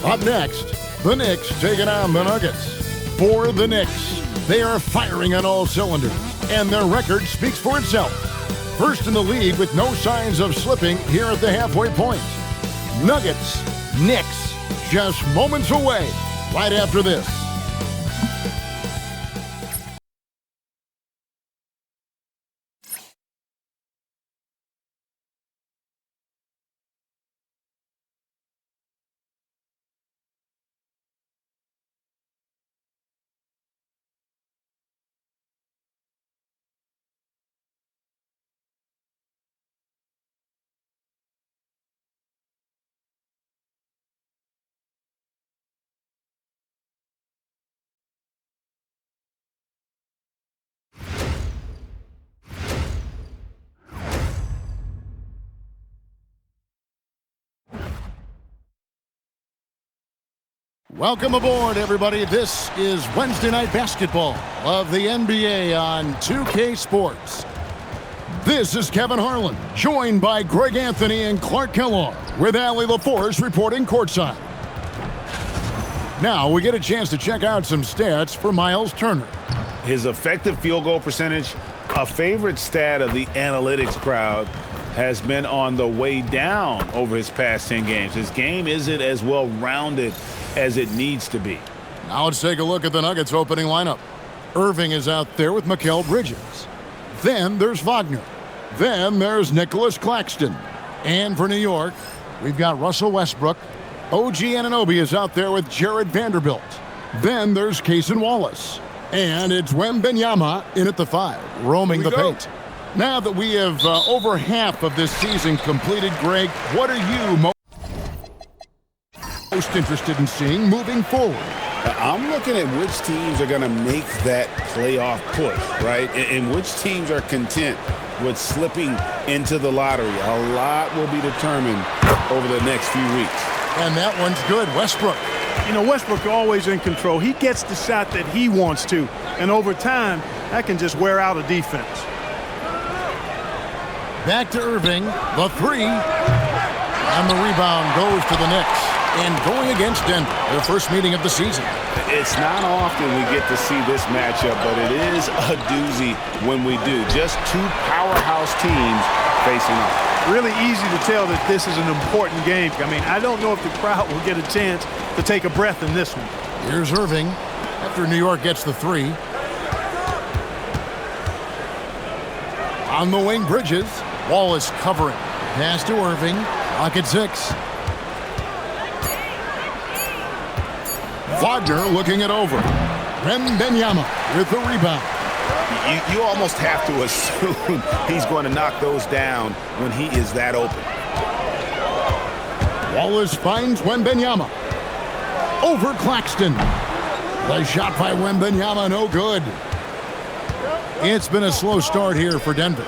Up next, the Knicks taking on the Nuggets. For the Knicks, they are firing on all cylinders, and their record speaks for itself. First in the league with no signs of slipping here at the halfway point. Nuggets, Knicks, just moments away right after this. Welcome aboard, everybody. This is Wednesday Night Basketball of the NBA on 2K Sports. This is Kevin Harlan, joined by Greg Anthony and Clark Kellogg, with Allie LaForce reporting courtside. Now we get a chance to check out some stats for Miles Turner. His effective field goal percentage, a favorite stat of the analytics crowd, has been on the way down over his past 10 games. His game isn't as well-rounded as it needs to be. Now let's take a look at the Nuggets opening lineup. Irving is out there with Mikal Bridges. Then there's Wagner. Then there's Nicholas Claxton. And for New York, we've got Russell Westbrook. OG Anunoby is out there with Jared Vanderbilt. Then there's Cason Wallace. And it's Wembanyama in at the 5, roaming the paint. Now that we have over half of this season completed, Greg, what are you most interested in seeing moving forward? I'm looking at which teams are going to make that playoff push, right? And which teams are content with slipping into the lottery. A lot will be determined over the next few weeks. And that one's good. Westbrook. You know, Westbrook always in control. He gets the shot that he wants to. And over time, that can just wear out a defense. Back to Irving, the 3. And the rebound goes to the Knicks. And going against Denver, their first meeting of the season. It's not often we get to see this matchup, but it is a doozy when we do. Just two powerhouse teams facing off. Really easy to tell that this is an important game. I mean, I don't know if the crowd will get a chance to take a breath in this one. Here's Irving after New York gets the 3. On the wing, Bridges. Wallace covering. Pass to Irving. Clock at 6. Wagner looking it over. Wembanyama with the rebound. You almost have to assume he's going to knock those down when he is that open. Wallace finds Wembanyama. Over Claxton. The shot by Wembanyama, no good. It's been a slow start here for Denver.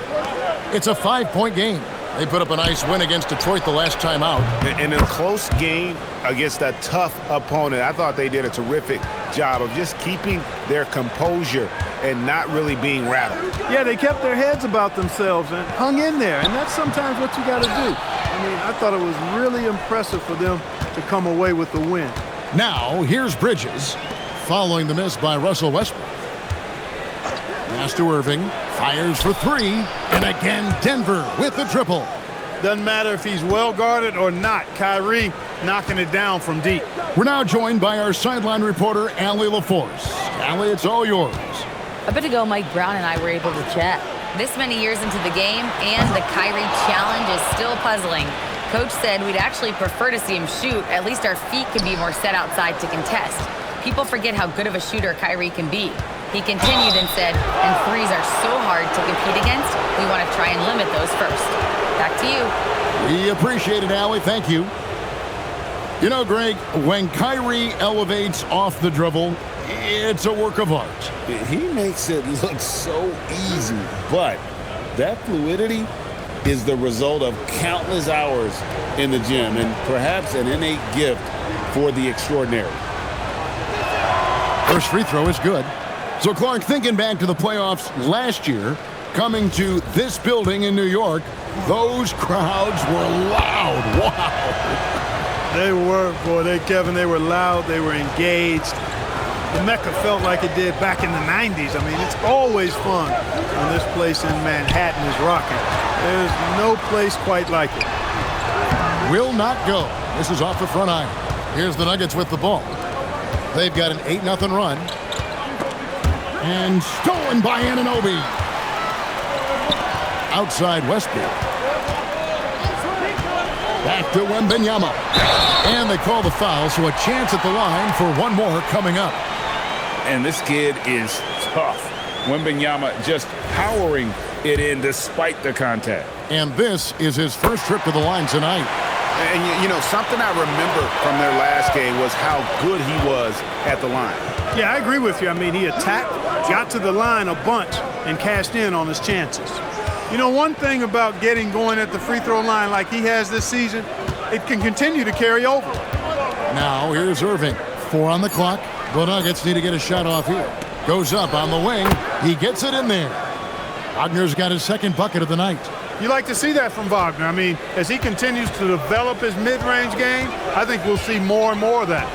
It's a 5-point game. They put up a nice win against Detroit the last time out. In a close game against a tough opponent, I thought they did a terrific job of just keeping their composure and not really being rattled. Yeah, they kept their heads about themselves and hung in there, and that's sometimes what you got to do. I mean, I thought it was really impressive for them to come away with the win. Now, here's Bridges, following the miss by Russell Westbrook. Pass to Irving, fires for 3, and again Denver with the triple. Doesn't matter if he's well guarded or not. Kyrie knocking it down from deep. We're now joined by our sideline reporter, Allie LaForce. Allie, it's all yours. A bit ago, Mike Brown and I were able to chat. This many years into the game, and the Kyrie challenge is still puzzling. Coach said we'd actually prefer to see him shoot. At least our feet can be more set outside to contest. People forget how good of a shooter Kyrie can be. He continued and said, and threes are so hard to compete against, we want to try and limit those first. Back to you. We appreciate it, Allie. Thank you. You know, Greg, when Kyrie elevates off the dribble, it's a work of art. He makes it look so easy, but that fluidity is the result of countless hours in the gym and perhaps an innate gift for the extraordinary. First free throw is good. So, Clark, thinking back to the playoffs last year, coming to this building in New York, those crowds were loud. Wow. They were, boy, Kevin, they were loud, they were engaged. The Mecca felt like it did back in the 90s. I mean, it's always fun when this place in Manhattan is rocking. There's no place quite like it. Will not go. This is off the front iron. Here's the Nuggets with the ball. They've got an 8-0 run. And stolen by Anunoby. Outside Westbrook. Back to Wembanyama. And they call the foul, so a chance at the line for one more coming up. And this kid is tough. Wembanyama just powering it in despite the contact. And this is his first trip to the line tonight. And, you know, something I remember from their last game was how good he was at the line. Yeah, I agree with you. I mean, he attacked, got to the line a bunch, and cashed in on his chances. You know, one thing about getting going at the free throw line like he has this season, it can continue to carry over. Now, here's Irving. 4 on the clock. The Nuggets need to get a shot off here. Goes up on the wing. He gets it in there. Wagner's got his second bucket of the night. You like to see that from Wagner. I mean, as he continues to develop his mid-range game, I think we'll see more and more of that.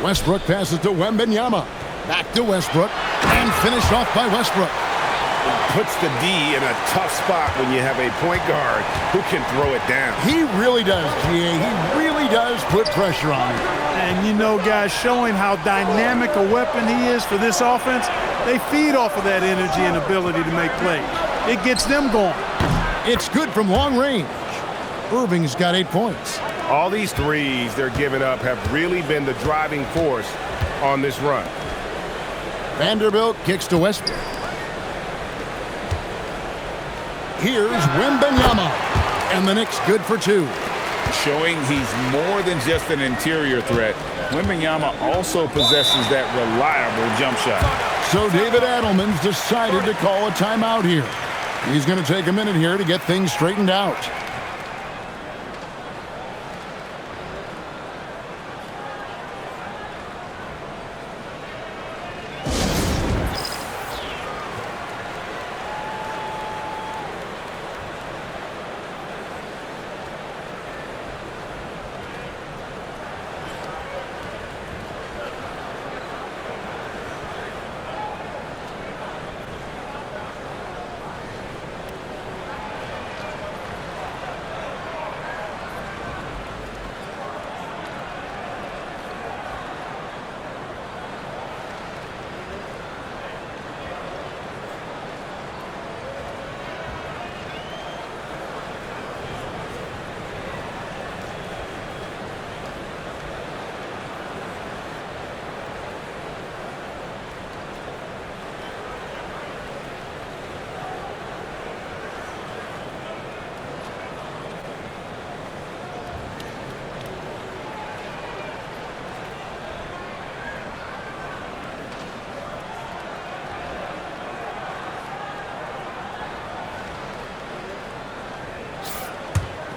Westbrook passes to Wembanyama. Back to Westbrook. And finished off by Westbrook. Puts the D in a tough spot when you have a point guard who can throw it down. He really does, GA. He really does put pressure on him. And, you know, guys, showing how dynamic a weapon he is for this offense, they feed off of that energy and ability to make plays. It gets them going. It's good from long range. Irving's got 8 points. All these threes they're giving up have really been the driving force on this run. Vanderbilt kicks to Westbrook. Here's Wembanyama. And the Knicks good for 2. Showing he's more than just an interior threat. Wembanyama also possesses that reliable jump shot. So David Adelman's decided to call a timeout here. He's going to take a minute here to get things straightened out.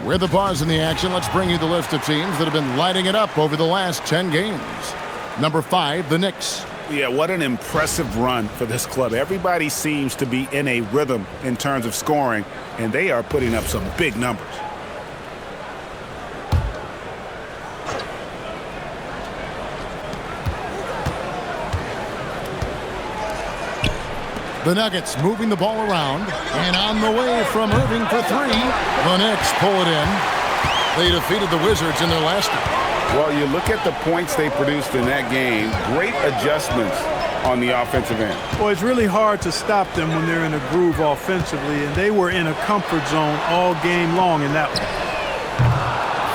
With the pause in the action, let's bring you the list of teams that have been lighting it up over the last 10 games. Number 5, the Knicks. Yeah, what an impressive run for this club. Everybody seems to be in a rhythm in terms of scoring, and they are putting up some big numbers. The Nuggets moving the ball around, and on the way from Irving for 3. The Knicks pull it in. They defeated the Wizards in their last game. Well, you look at the points they produced in that game, great adjustments on the offensive end. Well, it's really hard to stop them when they're in a groove offensively, and they were in a comfort zone all game long in that one.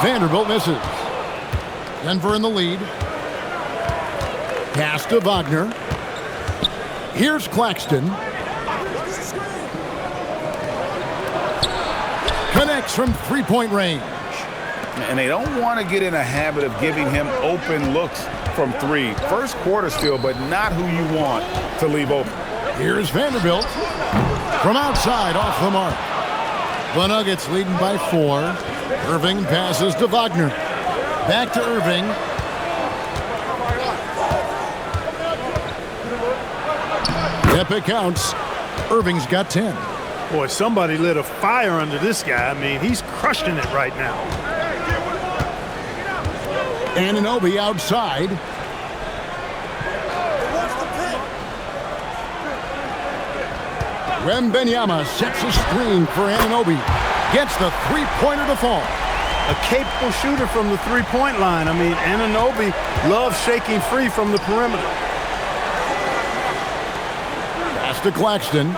Vanderbilt misses. Denver in the lead. Pass to Wagner. Here's Claxton. Connects from three-point range. And they don't want to get in a habit of giving him open looks from 3. First quarter still, but not who you want to leave open. Here's Vanderbilt. From outside, off the mark. The Nuggets leading by 4. Irving passes to Wagner. Back to Irving. Yep, it counts. Irving's got 10. Boy, somebody lit a fire under this guy. I mean, he's crushing it right now. Anunoby outside. Wembanyama sets a screen for Anunoby. Gets the three-pointer to fall. A capable shooter from the three-point line. I mean, Anunoby loves shaking free from the perimeter. Pass to Claxton.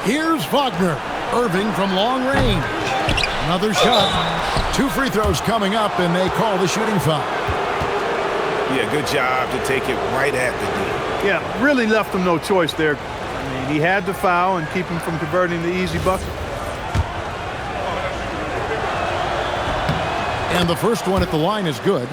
Here's Wagner. Irving from long range. Another shot. 2 free throws coming up, and they call the shooting foul. Yeah, good job to take it right at the D. Yeah, really left him no choice there. I mean, he had to foul and keep him from converting the easy bucket. And the first one at the line is good.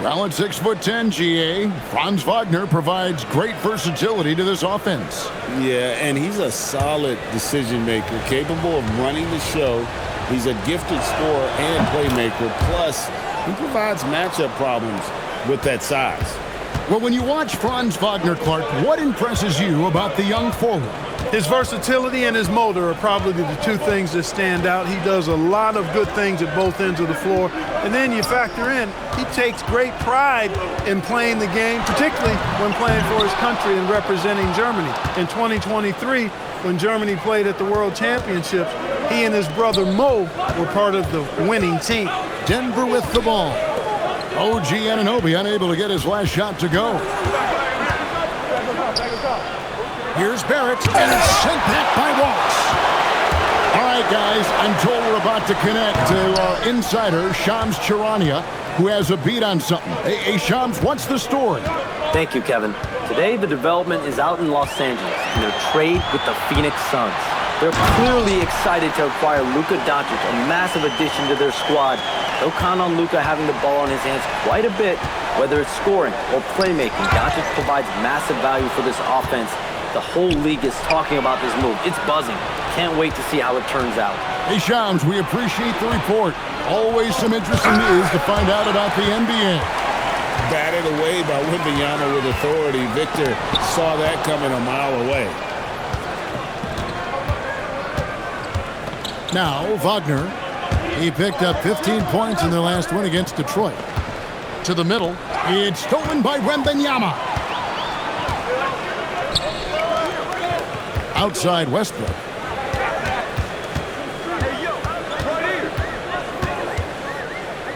Well, at 6'10", GA, Franz Wagner provides great versatility to this offense. Yeah, and he's a solid decision maker, capable of running the show. He's a gifted scorer and playmaker. Plus, he provides matchup problems with that size. Well, when you watch Franz Wagner, Clark, what impresses you about the young forward? His versatility and his motor are probably the 2 things that stand out. He does a lot of good things at both ends of the floor. And then you factor in, he takes great pride in playing the game, particularly when playing for his country and representing Germany. In 2023, when Germany played at the World Championships, he and his brother Mo were part of the winning team. Denver with the ball. OG Anunoby unable to get his last shot to go. Here's Barrett, and it's sent back by Walsh. All right, guys, I'm told we're about to connect to our insider, Shams Charania, who has a beat on something. Hey, Shams, what's the story? Thank you, Kevin. Today, the development is out in Los Angeles in their trade with the Phoenix Suns. They're clearly excited to acquire Luka Doncic, a massive addition to their squad. They'll count on Luka having the ball in his hands quite a bit, whether it's scoring or playmaking. Doncic provides massive value for this offense. The whole league is talking about this move. It's buzzing. Can't wait to see how it turns out. Hey, Shams, we appreciate the report. Always some interesting news to find out about the NBA. Batted away by Wembanyama with authority. Victor saw that coming a mile away. Now, Wagner. He picked up 15 points in their last win against Detroit. To the middle. It's stolen by Wembanyama. Outside Westbrook.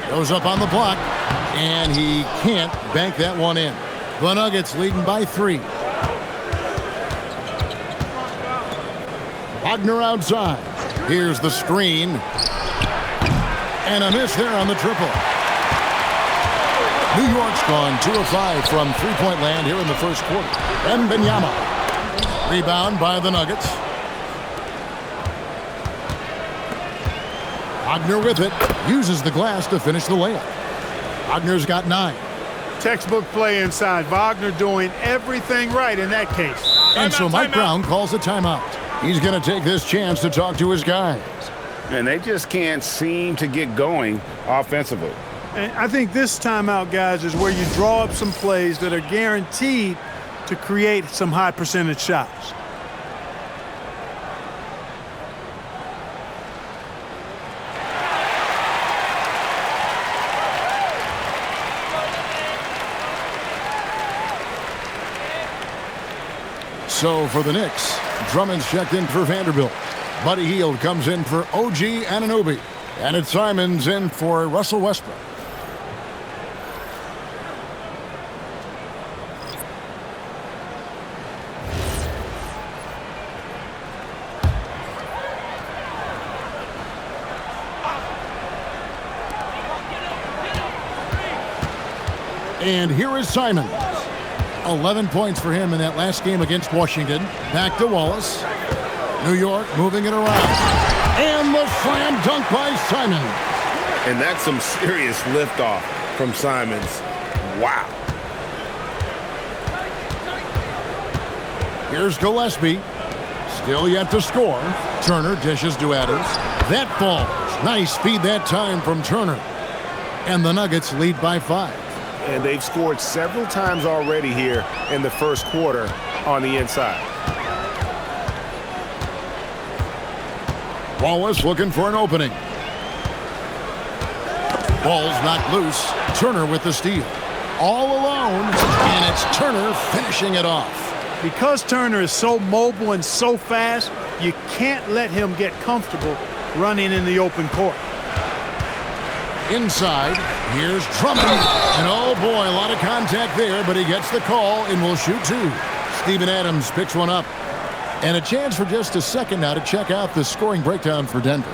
Goes up on the block, and he can't bank that one in. The Nuggets leading by 3. Wagner outside. Here's the screen. And a miss there on the triple. New York's gone 2 of 5 from three-point land here in the first quarter. Wembanyama. Rebound by the Nuggets. Wagner with it. Uses the glass to finish the layup. Wagner's got 9. Textbook play inside. Wagner doing everything right in that case. And so Mike Brown calls a timeout. He's going to take this chance to talk to his guys. And they just can't seem to get going offensively. And I think this timeout, guys, is where you draw up some plays that are guaranteed to create some high percentage shots. So for the Knicks, Drummond's checked in for Vanderbilt. Buddy Hield comes in for OG Anunoby. And it's Simons in for Russell Westbrook. And here is Simons. 11 points for him in that last game against Washington. Back to Wallace. New York moving it around. And the slam dunk by Simons. And that's some serious liftoff from Simons. Wow. Here's Gillespie. Still yet to score. Turner dishes to Adams. That falls. Nice speed that time from Turner. And the Nuggets lead by 5. And they've scored several times already here in the first quarter on the inside. Wallace looking for an opening. Ball's knocked loose. Turner with the steal. All alone, and it's Turner finishing it off. Because Turner is so mobile and so fast, you can't let him get comfortable running in the open court. Inside, here's Drummond. And oh boy, a lot of contact there, but he gets the call and will shoot two. Steven Adams picks one up. And a chance for just a second now to check out the scoring breakdown for Denver.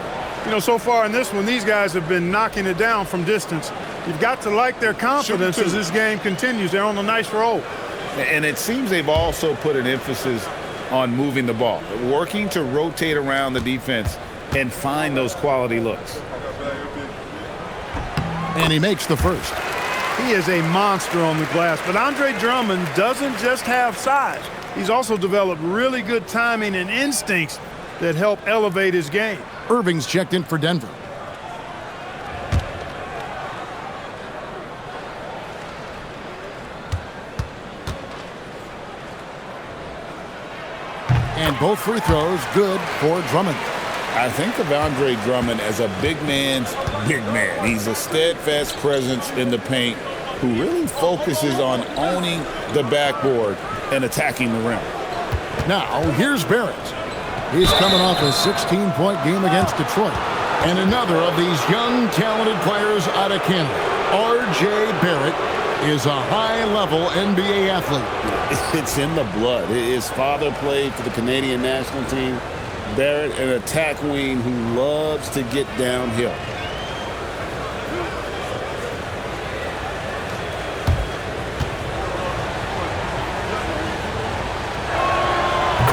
You know, so far in this one, these guys have been knocking it down from distance. You've got to like their confidence as this game continues. They're on a nice roll. And it seems they've also put an emphasis on moving the ball, working to rotate around the defense and find those quality looks. And he makes the first. He is a monster on the glass, but Andre Drummond doesn't just have size. He's also developed really good timing and instincts that help elevate his game. Irving's checked in for Denver. And both free throws good for Drummond. I think of Andre Drummond as a big man's big man. He's a steadfast presence in the paint who really focuses on owning the backboard and attacking the rim. Now, here's Barrett. He's coming off a 16-point game against Detroit. And another of these young, talented players out of Canada. R.J. Barrett is a high-level NBA athlete. It's in the blood. His father played for the Canadian national team. Barrett, an attack wing who loves to get downhill.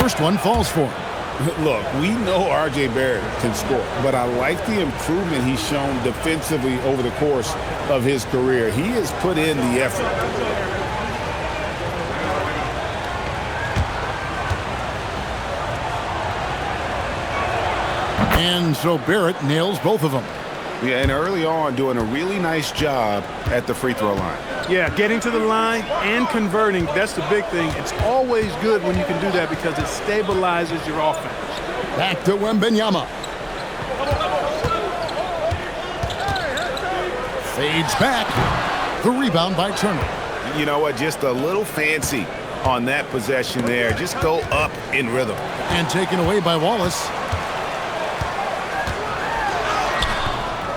First one falls for him. Look, we know R.J. Barrett can score, but I like the improvement he's shown defensively over the course of his career. He has put in the effort. And so Barrett nails both of them. Yeah, and early on doing a really nice job at the free throw line. Yeah, getting to the line and converting, that's the big thing. It's always good when you can do that because it stabilizes your offense. Back to Wembanyama. Fades back. The rebound by Turner. You know what? Just a little fancy on that possession there. Just go up in rhythm. And taken away by Wallace.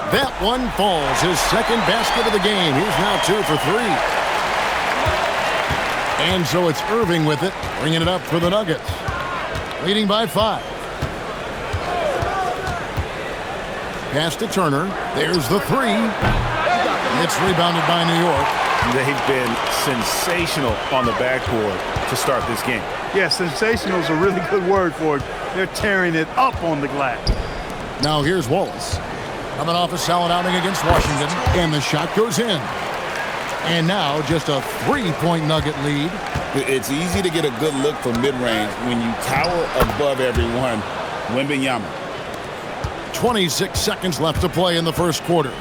That one falls. His second basket of the game. He's now 2 for 3. And so it's Irving with it, bringing it up for the Nuggets. Leading by 5. Pass to Turner. There's the 3. It's rebounded by New York. They've been sensational on the backboard to start this game. Yeah, sensational is a really good word for it. They're tearing it up on the glass. Now here's Wallace. Coming off a solid outing against Washington. And the shot goes in. And now just a 3-point Nugget lead. It's easy to get a good look from mid-range when you tower above everyone. Wembanyama. 26 seconds left to play in the first quarter.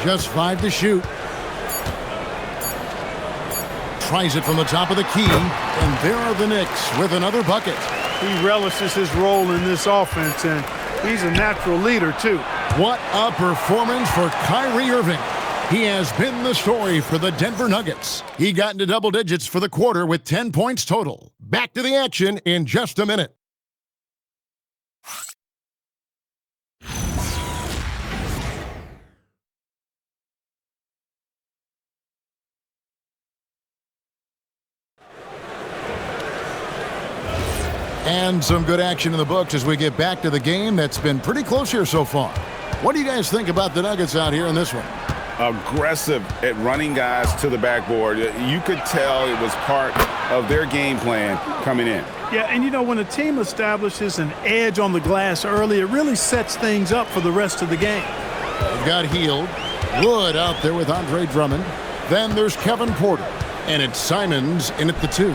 Just 5 to shoot. Tries it from the top of the key. And there are the Knicks with another bucket. He relishes his role in this offense, and he's a natural leader, too. What a performance for Kyrie Irving. He has been the story for the Denver Nuggets. He got into double digits for the quarter with 10 points total. Back to the action in just a minute. And some good action in the books as we get back to the game that's been pretty close here so far. What do you guys think about the Nuggets out here in this one? Aggressive at running guys to the backboard. You could tell it was part of their game plan coming in. Yeah, and you know, when a team establishes an edge on the glass early, it really sets things up for the rest of the game. They've got Hield. Wood out there with Andre Drummond. Then there's Kevin Porter. And it's Simons in at the 2.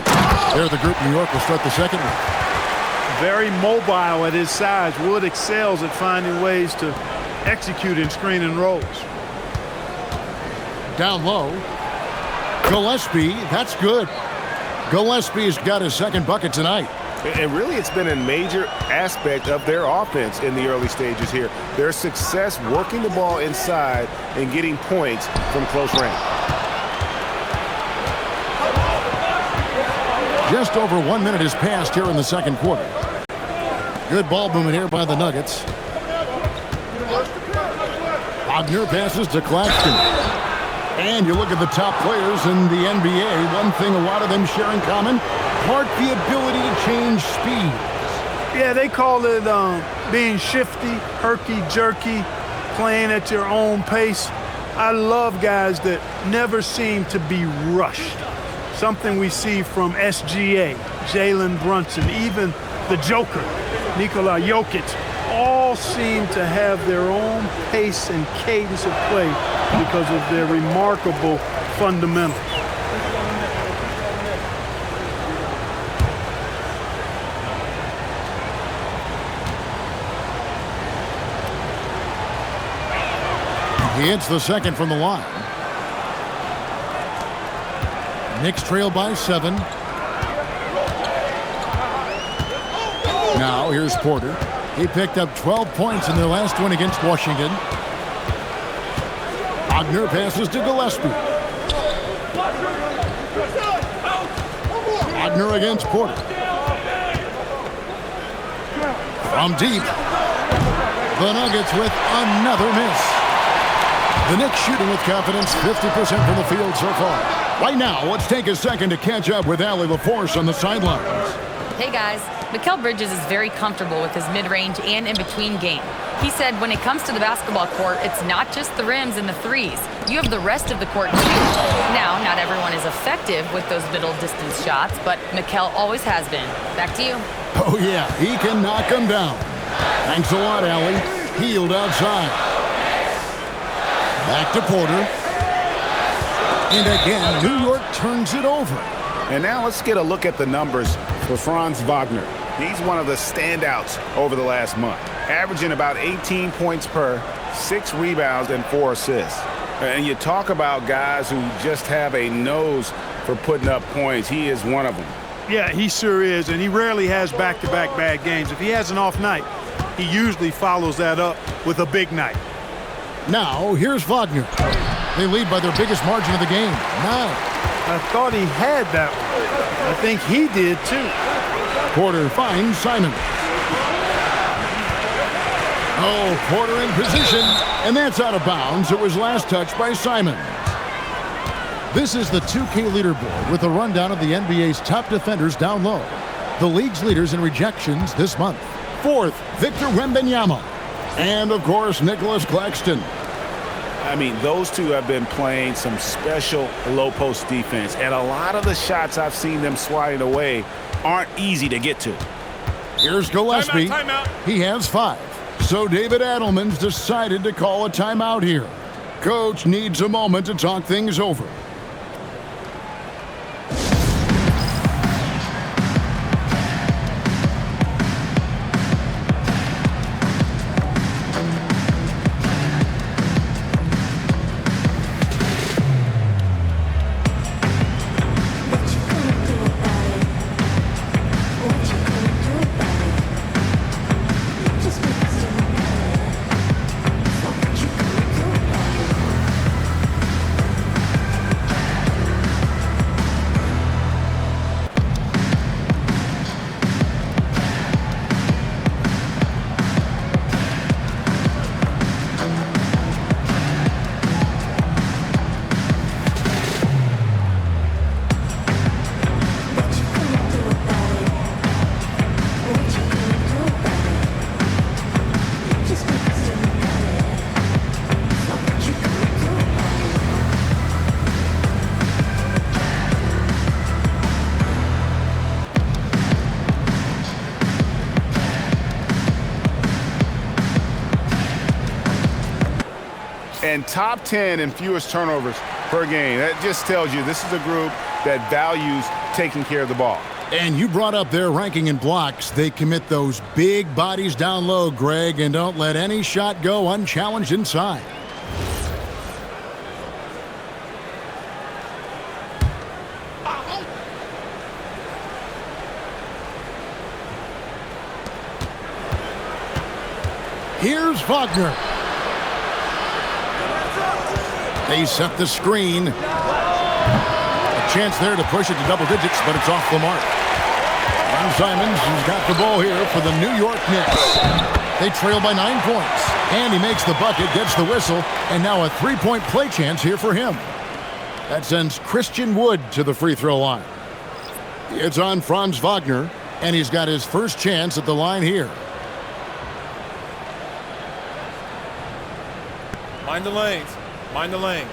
They're the group New York will start the second one. Very mobile at his size. Wood excels at finding ways to execute in screen and rolls. Down low. Gillespie, that's good. Gillespie's got his second bucket tonight. And really, it's been a major aspect of their offense in the early stages here. Their success working the ball inside and getting points from close range. Just over 1 minute has passed here in the second quarter. Good ball movement here by the Nuggets. Wagner passes to Claxton. And you look at the top players in the NBA, one thing a lot of them share in common, part the ability to change speeds. Yeah, they call it being shifty, herky-jerky, playing at your own pace. I love guys that never seem to be rushed. Something we see from SGA, Jalen Brunson, even the Joker, Nikola Jokic, all seem to have their own pace and cadence of play because of their remarkable fundamentals. He hits the second from the line. Knicks trail by 7. Now here's Porter. He picked up 12 points in their last win against Washington. Wagner passes to Gillespie. Wagner against Porter. From deep. The Nuggets with another miss. The Knicks shooting with confidence, 50% from the field so far. Right now, let's take a second to catch up with Allie LaForce on the sidelines. Hey guys, Mikal Bridges is very comfortable with his mid-range and in-between game. He said when it comes to the basketball court, it's not just the rims and the threes. You have the rest of the court too. Now, not everyone is effective with those middle distance shots, but Mikal always has been. Back to you. Oh yeah, he can knock them down. Thanks a lot, Allie. Healed outside. Back to Porter. And again, New York turns it over. And now let's get a look at the numbers for Franz Wagner. He's one of the standouts over the last month, averaging about 18 points per, 6 rebounds, and 4 assists. And you talk about guys who just have a nose for putting up points. He is one of them. Yeah, he sure is, and he rarely has back-to-back bad games. If he has an off night, he usually follows that up with a big night. Now, here's Wagner. They lead by their biggest margin of the game, 9. I thought he had that one. I think he did, too. Porter finds Simon. Oh, Porter in position, and that's out of bounds. It was last touched by Simon. This is the 2K leaderboard with a rundown of the NBA's top defenders down low. The league's leaders in rejections this month. 4th, Victor Wembanyama. And, of course, Nicholas Claxton. I mean, those two have been playing some special low-post defense, and a lot of the shots I've seen them swatting away aren't easy to get to. Here's Gillespie. Timeout. He has 5. So David Adelman's decided to call a timeout here. Coach needs a moment to talk things over. And top 10 in fewest turnovers per game. That just tells you this is a group that values taking care of the ball. And you brought up their ranking in blocks. They commit those big bodies down low, Greg, and don't let any shot go unchallenged inside. Here's Wagner. They set the screen. A chance there to push it to double digits, but it's off the mark. And Simons has got the ball here for the New York Knicks. They trail by 9 points. And he makes the bucket, gets the whistle, and now a three-point play chance here for him. That sends Christian Wood to the free throw line. It's on Franz Wagner, and he's got his first chance at the line here. Mind the lanes. Mind the lanes.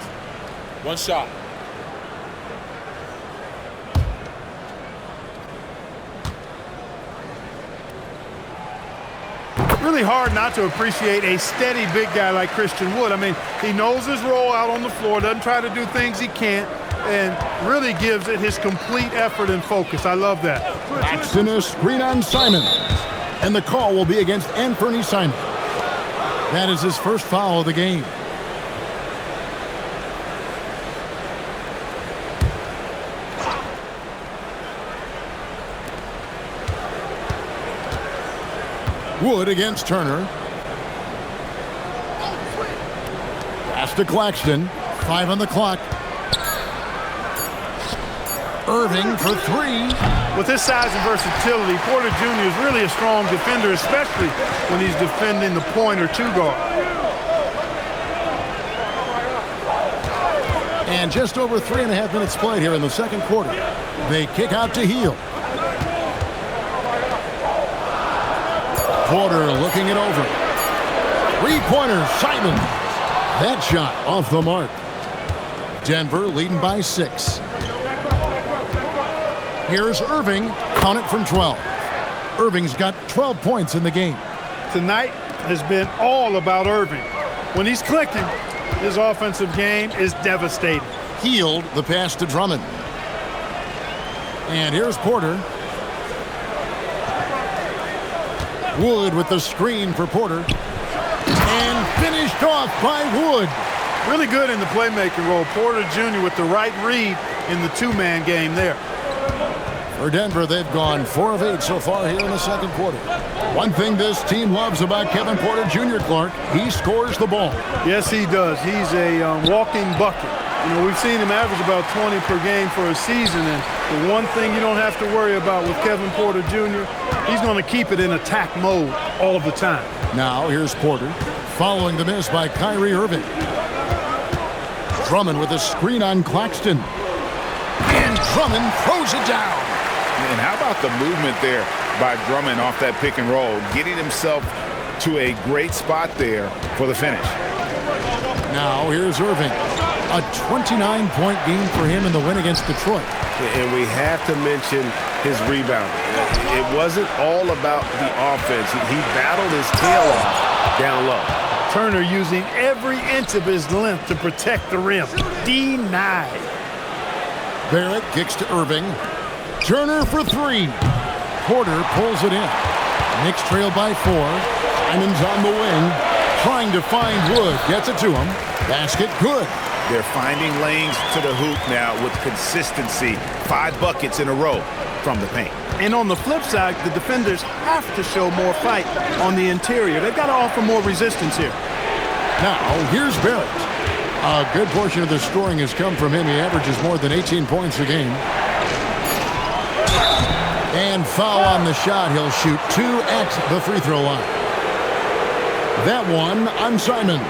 One shot. Really hard not to appreciate a steady big guy like Christian Wood. I mean, he knows his role out on the floor, doesn't try to do things he can't, and really gives it his complete effort and focus. I love that. Paxton a screen on Simons, and the call will be against Anthony Simons. That is his first foul of the game. Wood against Turner. Pass to Claxton. 5 on the clock. Irving for 3. With his size and versatility, Porter Jr. is really a strong defender, especially when he's defending the point or two guard. And just over 3.5 minutes played here in the second quarter. They kick out to Heel. Porter looking it over. Three-pointer, Simons. That shot off the mark. Denver leading by 6. Here's Irving. Count it from 12. Irving's got 12 points in the game. Tonight has been all about Irving. When he's clicking, his offensive game is devastating. Healed the pass to Drummond. And here's Porter. Wood with the screen for Porter. And finished off by Wood. Really good in the playmaking role. Porter Jr. with the right read in the two-man game there. For Denver, they've gone 4 of 8 so far here in the second quarter. One thing this team loves about Kevin Porter Jr., Clark, he scores the ball. Yes, he does. He's a walking bucket. You know, we've seen him average about 20 per game for a season, and the one thing you don't have to worry about with Kevin Porter Jr., he's going to keep it in attack mode all of the time. Now here's Porter, following the miss by Kyrie Irving. Drummond with a screen on Claxton. And Drummond throws it down. And how about the movement there by Drummond off that pick and roll, getting himself to a great spot there for the finish. Now here's Irving. A 29-point game for him in the win against Detroit. And we have to mention his rebounding. It wasn't all about the offense. He battled his tail off down low. Turner using every inch of his length to protect the rim. Denied. Barrett kicks to Irving. Turner for 3. Porter pulls it in. Knicks trail by 4. Simons on the wing. Trying to find Wood. Gets it to him. Basket good. They're finding lanes to the hoop now with consistency. 5 buckets in a row from the paint. And on the flip side, the defenders have to show more fight on the interior. They've got to offer more resistance here. Now, here's Barrett. A good portion of the scoring has come from him. He averages more than 18 points a game. And foul on the shot. He'll shoot 2 at the free throw line. That one on Simons.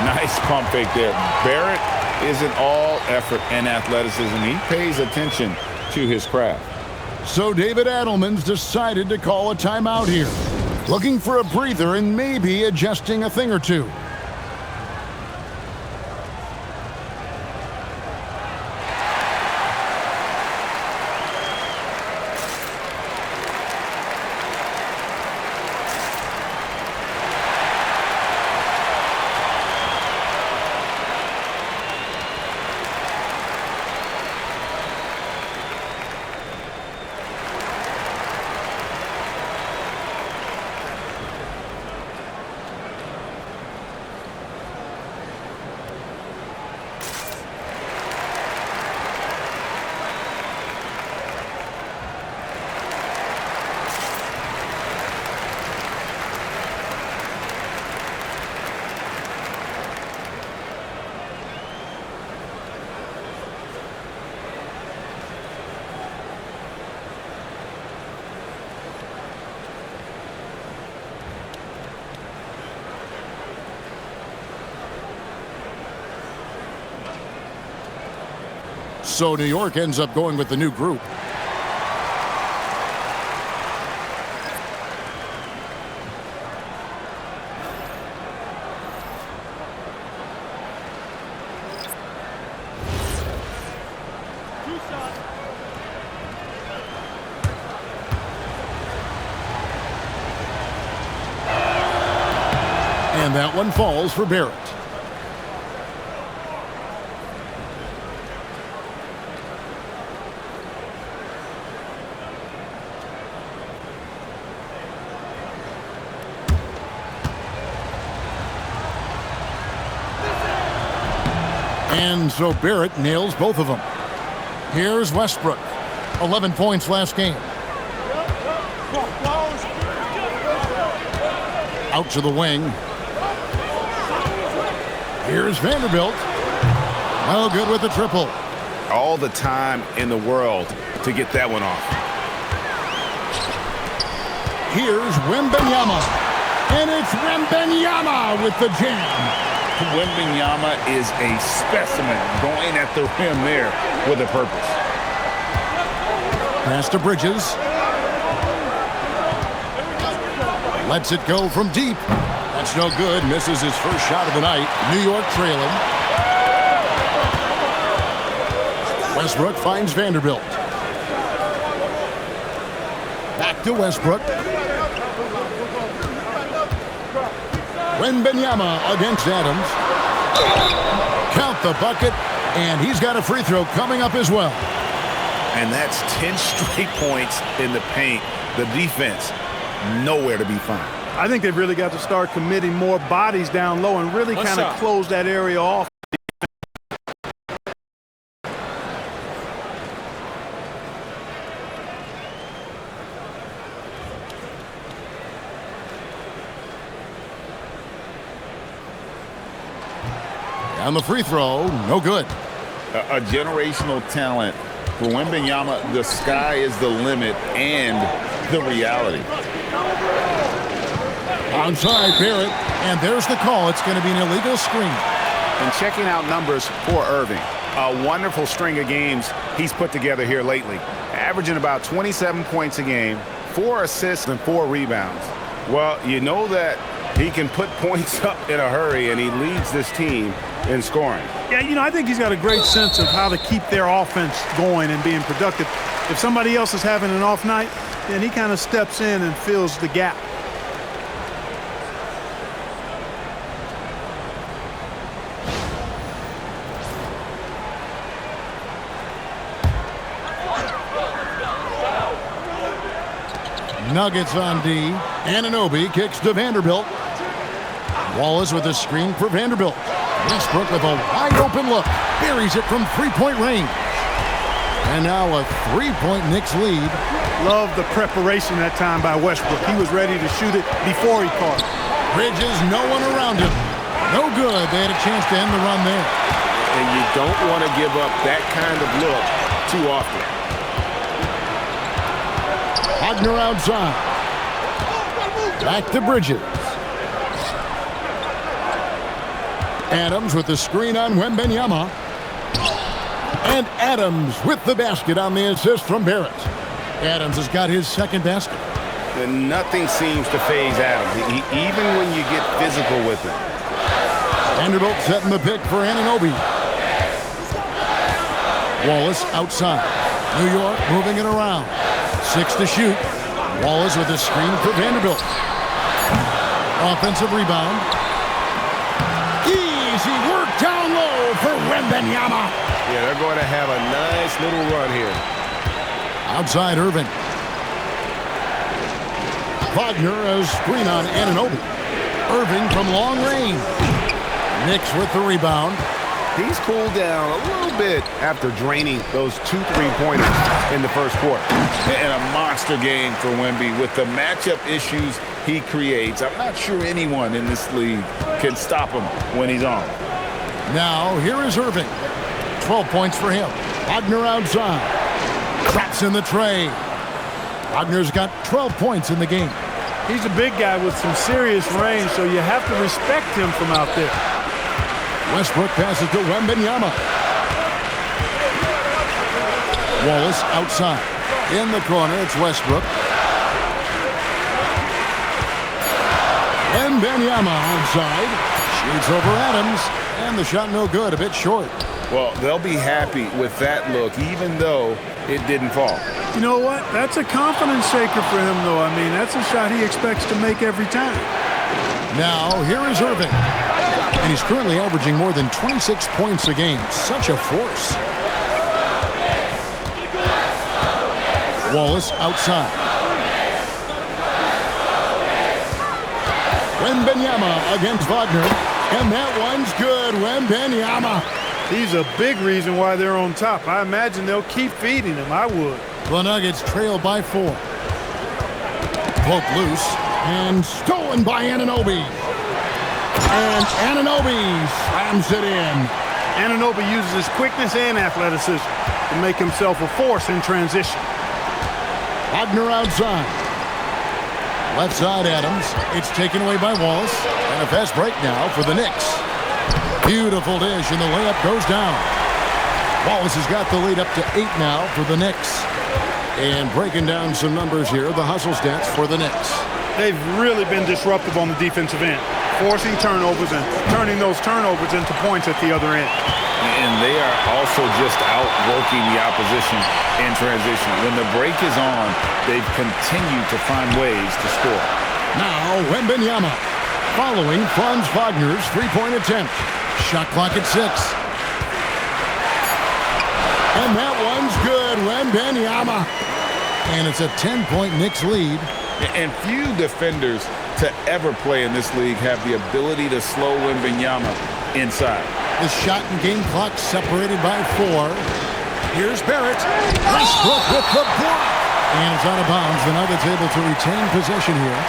Nice pump fake there. Barrett isn't all effort and athleticism. He pays attention to his craft. So David Adelman's decided to call a timeout here. Looking for a breather and maybe adjusting a thing or two. So New York ends up going with the new group. And that one falls for Barrett. And so Barrett nails both of them. Here's Westbrook. 11 points last game. Out to the wing. Here's Vanderbilt. Well, good with the triple. All the time in the world to get that one off. Here's Wembanyama. And it's Wembanyama with the jam. Wembanyama is a specimen going at the rim there with a purpose. Pass to Bridges. Lets it go from deep. That's no good. Misses his first shot of the night. New York trailing. Westbrook finds Vanderbilt. Back to Westbrook. Wembanyama against Adams. Count the bucket, and he's got a free throw coming up as well. And that's 10 straight points in the paint. The defense, nowhere to be found. I think they've really got to start committing more bodies down low and really kind of close that area off. On the free throw, no good. A generational talent. For Wembanyama, the sky is the limit and the reality. Onside Barrett, and there's the call. It's going to be an illegal screen. And checking out numbers for Irving. A wonderful string of games he's put together here lately. Averaging about 27 points a game, 4 assists and 4 rebounds. Well, you know that he can put points up in a hurry, and he leads this team in scoring. Yeah, you know, I think he's got a great sense of how to keep their offense going and being productive. If somebody else is having an off night, then he kind of steps in and fills the gap. Nuggets on D. Anunoby kicks to Vanderbilt. Wallace with a screen for Vanderbilt. Westbrook with a wide-open look. Buries it from three-point range. And now a three-point Knicks lead. Love the preparation that time by Westbrook. He was ready to shoot it before he caught it. Bridges, no one around him. No good. They had a chance to end the run there. And you don't want to give up that kind of look too often. Wagner outside. Back to Bridges. Adams with the screen on Wembanyama. And Adams with the basket on the assist from Barrett. Adams has got his second basket. And nothing seems to faze Adams, even when you get physical with him. Vanderbilt setting the pick for Anunoby. Wallace outside. New York moving it around. 6 to shoot. Wallace with a screen for Vanderbilt. Offensive rebound. Easy work down low for Wembanyama. Yeah, they're going to have a nice little run here. Outside Irving. Wagner a screen on Anunoby. Irving from long range. Knicks with the rebound. He's cooled down a little bit after draining those 2 3-pointers in the first quarter. And a monster game for Wemby with the matchup issues he creates. I'm not sure anyone in this league can stop him when he's on. Now, here is Irving. 12 points for him. Wagner outside. Traps in the tray. Wagner's got 12 points in the game. He's a big guy with some serious range, so you have to respect him from out there. Westbrook passes to Wembanyama. Wallace outside. In the corner, it's Westbrook. Wembanyama outside. Shoots over Adams. And the shot no good, a bit short. Well, they'll be happy with that look, even though it didn't fall. You know what? That's a confidence shaker for him, though. I mean, that's a shot he expects to make every time. Now, here is Irving. And he's currently averaging more than 26 points a game. Such a force. Wallace outside. Wembanyama against Wagner. And that one's good. Wembanyama. He's a big reason why they're on top. I imagine they'll keep feeding him. I would. The Nuggets trail by 4. Poke loose. And stolen by Anunoby. And Anunoby slams it in. Anunoby uses his quickness and athleticism to make himself a force in transition. Wagner outside. Left side Adams. It's taken away by Wallace. And a fast break now for the Knicks. Beautiful dish, and the layup goes down. Wallace has got the lead up to 8 now for the Knicks. And breaking down some numbers here, the hustle stats for the Knicks. They've really been disruptive on the defensive end, forcing turnovers and turning those turnovers into points at the other end. And they are also just outworking the opposition in transition. When the break is on, they've continued to find ways to score. Now, Wembanyama following Franz Wagner's three-point attempt. Shot clock at 6. And that one's good. Wembanyama. And it's a 10-point Knicks lead. And few defenders to ever play in this league have the ability to slow Wembanyama inside. The shot and game clock separated by 4. Here's Barrett. Westbrook with the block. And it's out of bounds. The Nuggets able to retain possession here.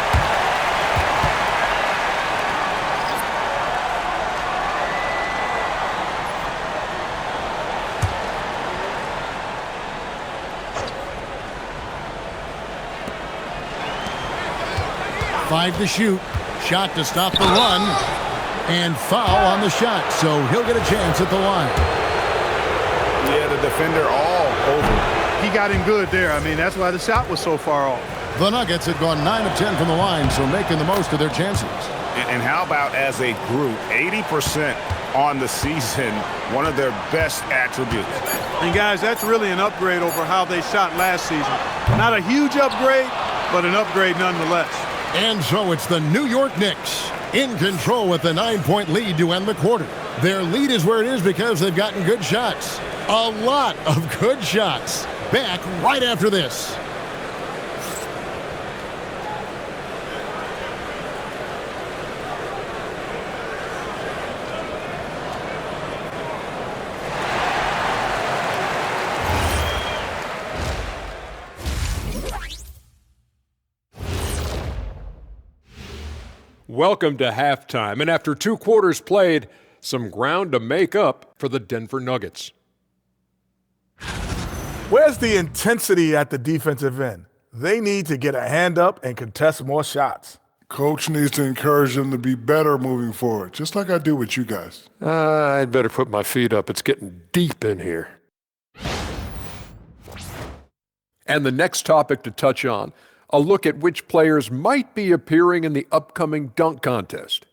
Five to shoot. Shot to stop the run. And foul on the shot, so he'll get a chance at the line. Yeah, the defender all over. He got him good there. I mean, that's why the shot was so far off. The Nuggets had gone 9 of 10 from the line, so making the most of their chances. And how about as a group, 80% on the season, one of their best attributes. And guys, that's really an upgrade over how they shot last season. Not a huge upgrade, but an upgrade nonetheless. And so it's the New York Knicks in control with the 9-point lead to end the quarter. Their lead is where it is because they've gotten good shots. A lot of good shots. Back right after this. Welcome to halftime, and after 2 quarters played, some ground to make up for the Denver Nuggets. Where's the intensity at the defensive end? They need to get a hand up and contest more shots. Coach needs to encourage them to be better moving forward, just like I do with you guys. I'd better put my feet up. It's getting deep in here. And the next topic to touch on, a look at which players might be appearing in the upcoming dunk contest.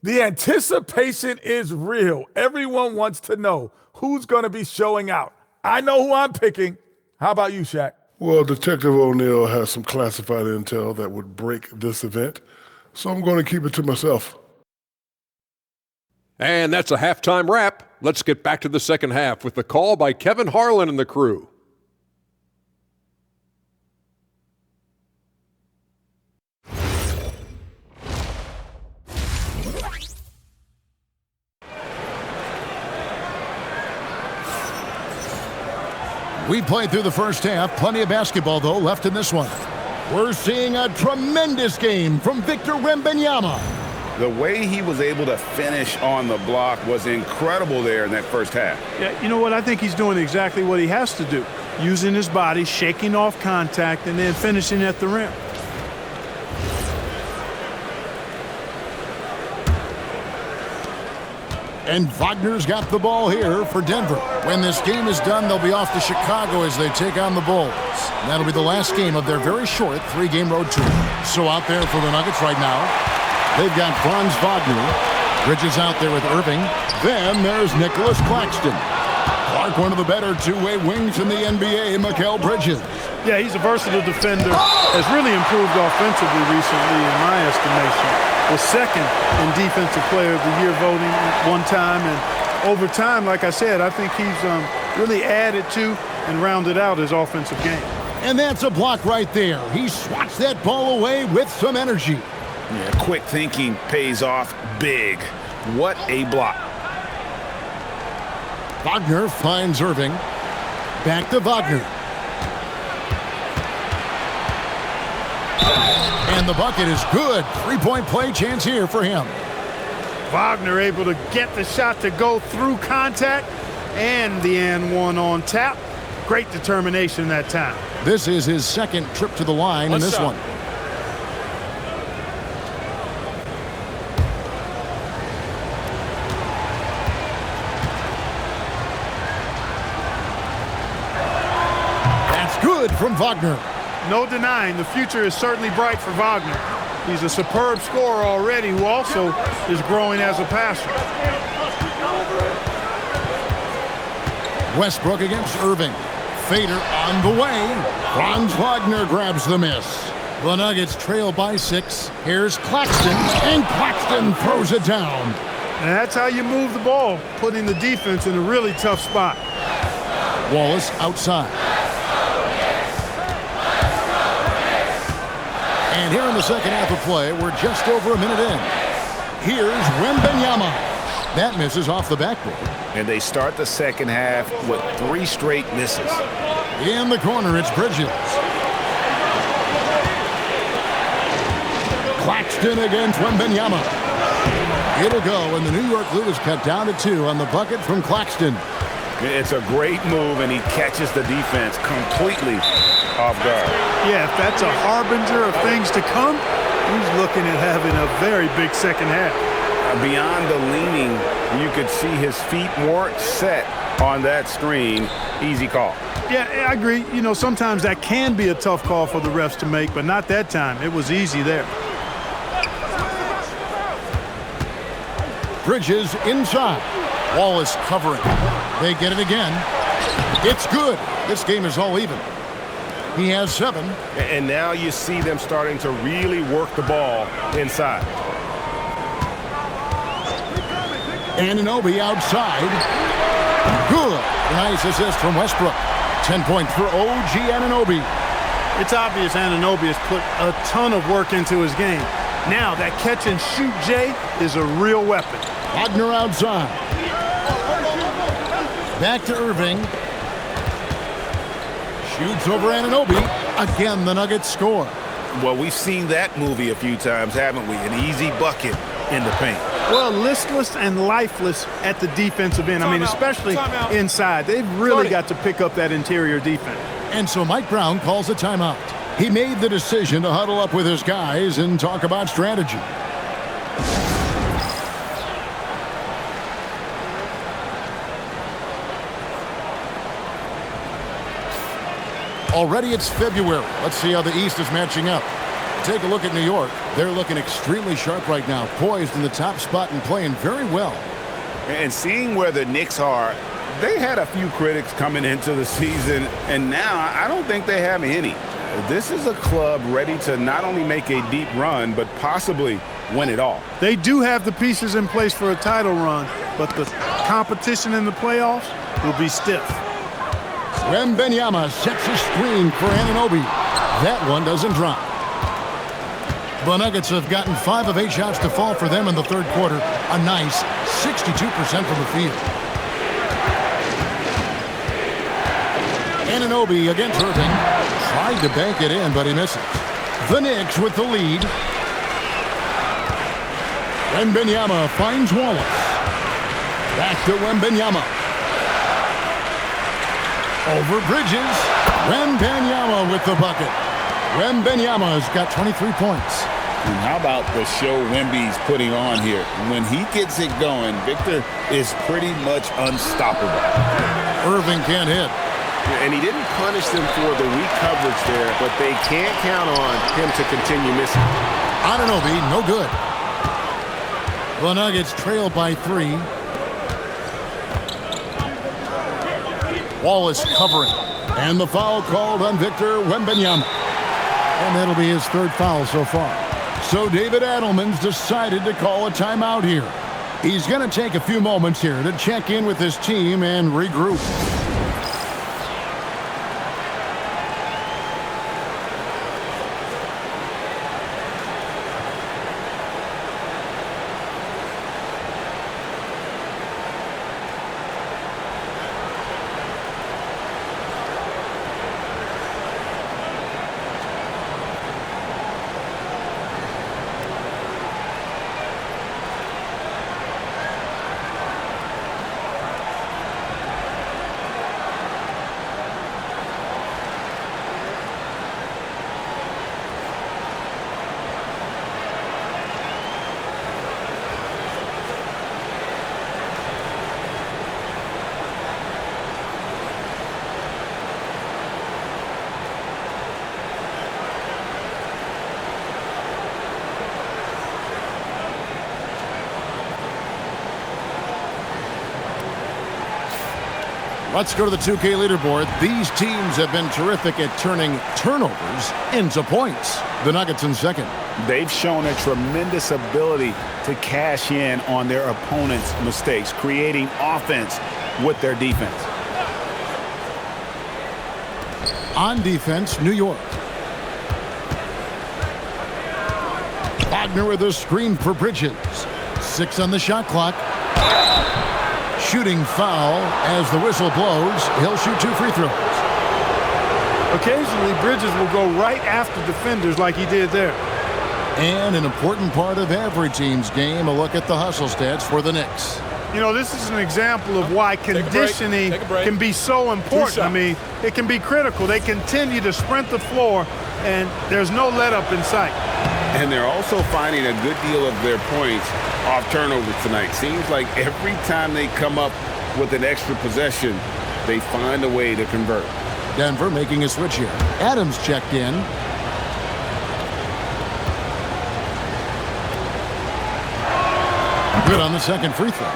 The anticipation is real. Everyone wants to know who's going to be showing out. I know who I'm picking. How about you, Shaq? Well, Detective O'Neal has some classified intel that would break this event, so I'm going to keep it to myself. And that's a halftime wrap. Let's get back to the second half with the call by Kevin Harlan and the crew. We played through the first half. Plenty of basketball, though, left in this one. We're seeing a tremendous game from Victor Wembanyama. The way he was able to finish on the block was incredible there in that first half. Yeah, you know what? I think he's doing exactly what he has to do. Using his body, shaking off contact, and then finishing at the rim. And Wagner's got the ball here for Denver. When this game is done, they'll be off to Chicago as they take on the Bulls. And that'll be the last game of their very short 3-game road tour. So out there for the Nuggets right now, they've got Franz Wagner. Bridges out there with Irving. Then there's Nicholas Claxton. Clark, one of the better two-way wings in the NBA, Mikal Bridges. Yeah, he's a versatile defender. Has really improved offensively recently, in my estimation. Was second in Defensive Player of the Year voting one time. And over time, like I said, I think he's really added to and rounded out his offensive game. And that's a block right there. He swats that ball away with some energy. Yeah, quick thinking pays off big. What a block. Wagner finds Irving. Back to Wagner. And the bucket is good. 3-point play chance here for him. Wagner able to get the shot to go through contact and the and one on tap. Great determination that time. This is his second trip to the line in this one. That's good from Wagner. No denying the future is certainly bright for Wagner. He's a superb scorer already who also is growing as a passer. Westbrook against Irving. Fader on the way. Franz Wagner grabs the miss. The Nuggets trail by 6. Here's Claxton, and Claxton throws it down. And that's how you move the ball, putting the defense in a really tough spot. Wallace outside. And here in the second half of play, we're just over a minute in. Here's Wembanyama. That misses off the backboard. And they start the second half with 3 straight misses. In the corner, it's Bridges. Claxton against Wembanyama. It'll go, and the New York Blue is cut down to 2 on the bucket from Claxton. It's a great move, and he catches the defense completely off guard. Yeah, if that's a harbinger of things to come, he's looking at having a very big second half. Beyond the leaning, you could see his feet weren't set on that screen. Easy call. Yeah, I agree. You know, sometimes that can be a tough call for the refs to make, but not that time. It was easy there. Bridges inside. Wallace covering. They get it again. It's good. This game is all even. He has 7. And now you see them starting to really work the ball inside. Anunoby outside. Good. Nice assist from Westbrook. 10 points for OG Anunoby. It's obvious Anunoby has put a ton of work into his game. Now that catch and shoot Jay is a real weapon. Wagner outside. Back to Irving. Shoots over Anunoby. Again, the Nuggets score. Well, we've seen that movie a few times, haven't we? An easy bucket in the paint. Well, listless and lifeless at the defensive end. I mean, especially inside. They've really got to pick up that interior defense. And so Mike Brown calls a timeout. He made the decision to huddle up with his guys and talk about strategy. Already it's February. Let's see how the East is matching up. Take a look at New York. They're looking extremely sharp right now, poised in the top spot and playing very well. And seeing where the Knicks are, they had a few critics coming into the season, and now I don't think they have any. This is a club ready to not only make a deep run, but possibly win it all. They do have the pieces in place for a title run, but the competition in the playoffs will be stiff. Wembanyama sets a screen for Anunoby. That one doesn't drop. The Nuggets have gotten 5 of 8 shots to fall for them in the third quarter. A nice 62% from the field. Anunoby against Irving. Tried to bank it in, but he misses. The Knicks with the lead. Wembanyama finds Wallace. Back to Wembanyama. Over Bridges. Wembanyama with the bucket. Wembanyama's got 23 points. And how about the show Wemby's putting on here? When he gets it going, Victor is pretty much unstoppable. Irving can't hit. And he didn't punish them for the weak coverage there, but they can't count on him to continue missing. Anunoby, no good. The Nuggets trail by 3. Wallace covering. And the foul called on Victor Wembanyama. And that'll be his 3rd foul so far. So David Adelman's decided to call a timeout here. He's going to take a few moments here to check in with his team and regroup. Let's go to the 2K leaderboard. These teams have been terrific at turning turnovers into points. The Nuggets in second. They've shown a tremendous ability to cash in on their opponent's mistakes, creating offense with their defense. On defense, New York. Wagner with a screen for Bridges. 6 on the shot clock. Shooting foul as the whistle blows. He'll shoot 2 free throws. Occasionally, Bridges will go right after defenders like he did there. And an important part of every team's game, a look at the hustle stats for the Knicks. You know, this is an example of why conditioning can be so important. I mean, it can be critical. They continue to sprint the floor, and there's no let-up in sight. And they're also finding a good deal of their points off turnovers tonight. Seems like every time they come up with an extra possession, they find a way to convert. Denver making a switch here. Adams checked in. Good on the second free throw.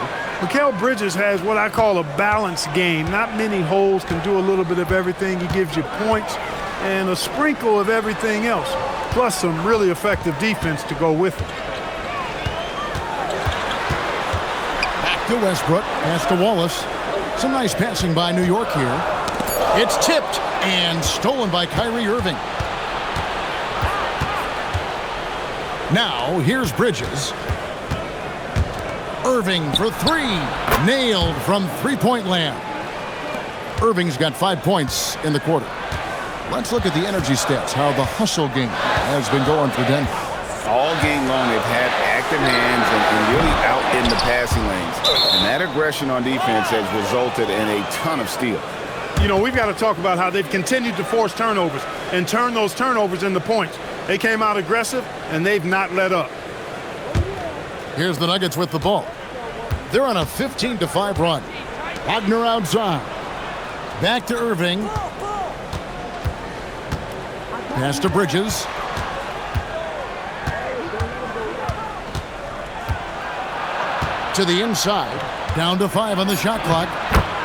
Mikal Bridges has what I call a balanced game. Not many holes, can do a little bit of everything. He gives you points and a sprinkle of everything else, plus some really effective defense to go with it. Back to Westbrook, pass to Wallace. Some nice passing by New York here. It's tipped and stolen by Kyrie Irving. Now, here's Bridges. Irving for 3. Nailed from three-point land. Irving's got 5 points in the quarter. Let's look at the energy stats, how the hustle game has been going for Denver. All game long, they've had active hands and really out in the passing lanes. And that aggression on defense has resulted in a ton of steals. You know, we've got to talk about how they've continued to force turnovers and turn those turnovers into points. They came out aggressive, and they've not let up. Here's the Nuggets with the ball. They're on a 15-5 run. Wagner outside. Back to Irving. Pass to Bridges. To the inside. Down to 5 on the shot clock.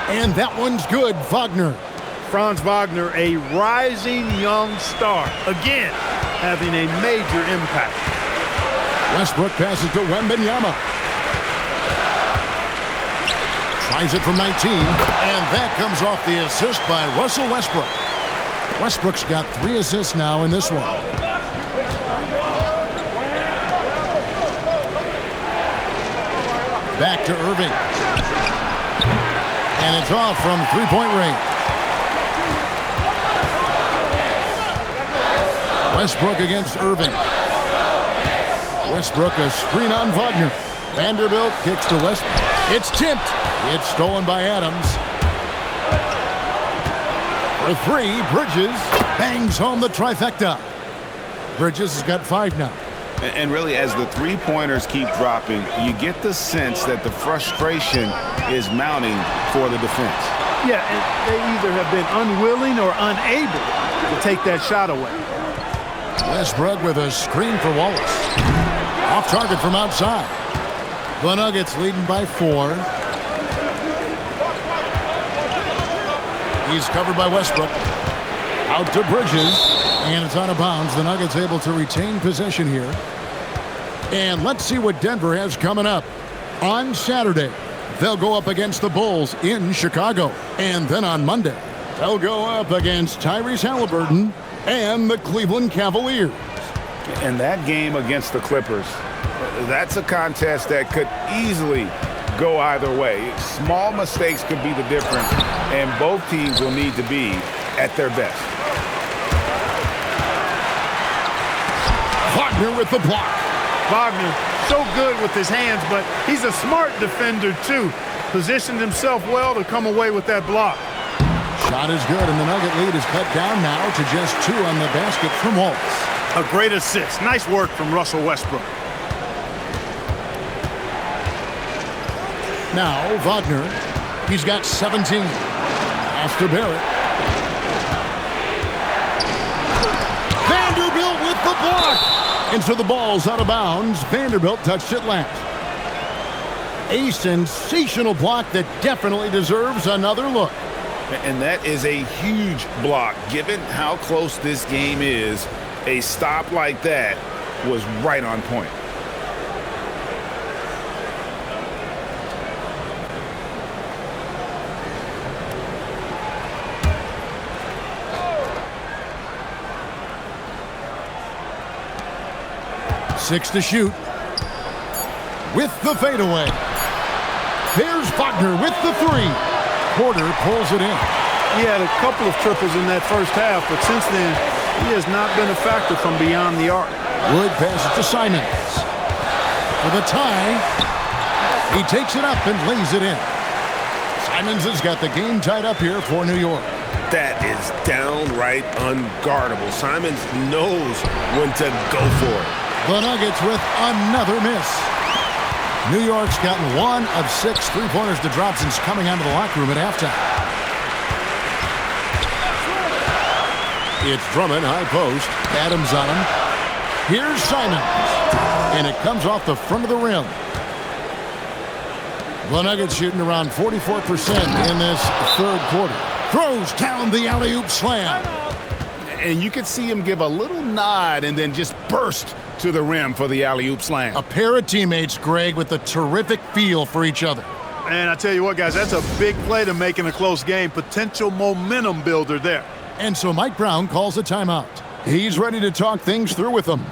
And that one's good. Wagner. Franz Wagner, a rising young star. Again, having a major impact. Westbrook passes to Wembanyama. Tries it from 19. And that comes off the assist by Russell Westbrook. Westbrook's got 3 assists now in this one. Back to Irving. And it's off from three-point range. Westbrook against Irving. Westbrook a screen on Wagner. Vanderbilt kicks to Westbrook. It's tipped. It's stolen by Adams. For 3, Bridges bangs home the trifecta. Bridges has got 5 now. And really, as the three-pointers keep dropping, you get the sense that the frustration is mounting for the defense. Yeah, and they either have been unwilling or unable to take that shot away. Westbrook with a screen for Wallace. Off target from outside. The Nuggets leading by 4. He's covered by Westbrook. Out to Bridges. And it's out of bounds. The Nuggets able to retain possession here. And let's see what Denver has coming up. On Saturday, they'll go up against the Bulls in Chicago. And then on Monday, they'll go up against Tyrese Halliburton and the Cleveland Cavaliers. And that game against the Clippers, that's a contest that could easily go either way. Small mistakes could be the difference, and both teams will need to be at their best. Wagner with the block. Wagner, so good with his hands, but he's a smart defender, too. Positioned himself well to come away with that block. Shot is good, and the Nugget lead is cut down now to just 2 on the basket from Wallace. A great assist. Nice work from Russell Westbrook. Now, Wagner. He's got 17. After Barrett. Vanderbilt with the block. And so the ball's out of bounds. Vanderbilt touched it last. A sensational block that definitely deserves another look. And that is a huge block. Given how close this game is, a stop like that was right on point. Six to shoot. With the fadeaway. There's Wagner with the 3. Porter pulls it in. He had a couple of triples in that first half, but since then, he has not been a factor from beyond the arc. Wood passes to Simons. For the tie. He takes it up and lays it in. Simons has got the game tied up here for New York. That is downright unguardable. Simons knows when to go for it. The Nuggets with another miss. New York's gotten 1 of 6 3-pointers to drop since coming out of the locker room at halftime. It's Drummond, high post. Adams on him. Here's Simons. And it comes off the front of the rim. The Nuggets shooting around 44% in this third quarter. Throws down the alley-oop slam. And you could see him give a little nod and then just burst to the rim for the alley-oop slam. A pair of teammates, Greg, with a terrific feel for each other. And I tell you what, guys, that's a big play to make in a close game. Potential momentum builder there. And so Mike Brown calls a timeout. He's ready to talk things through with them.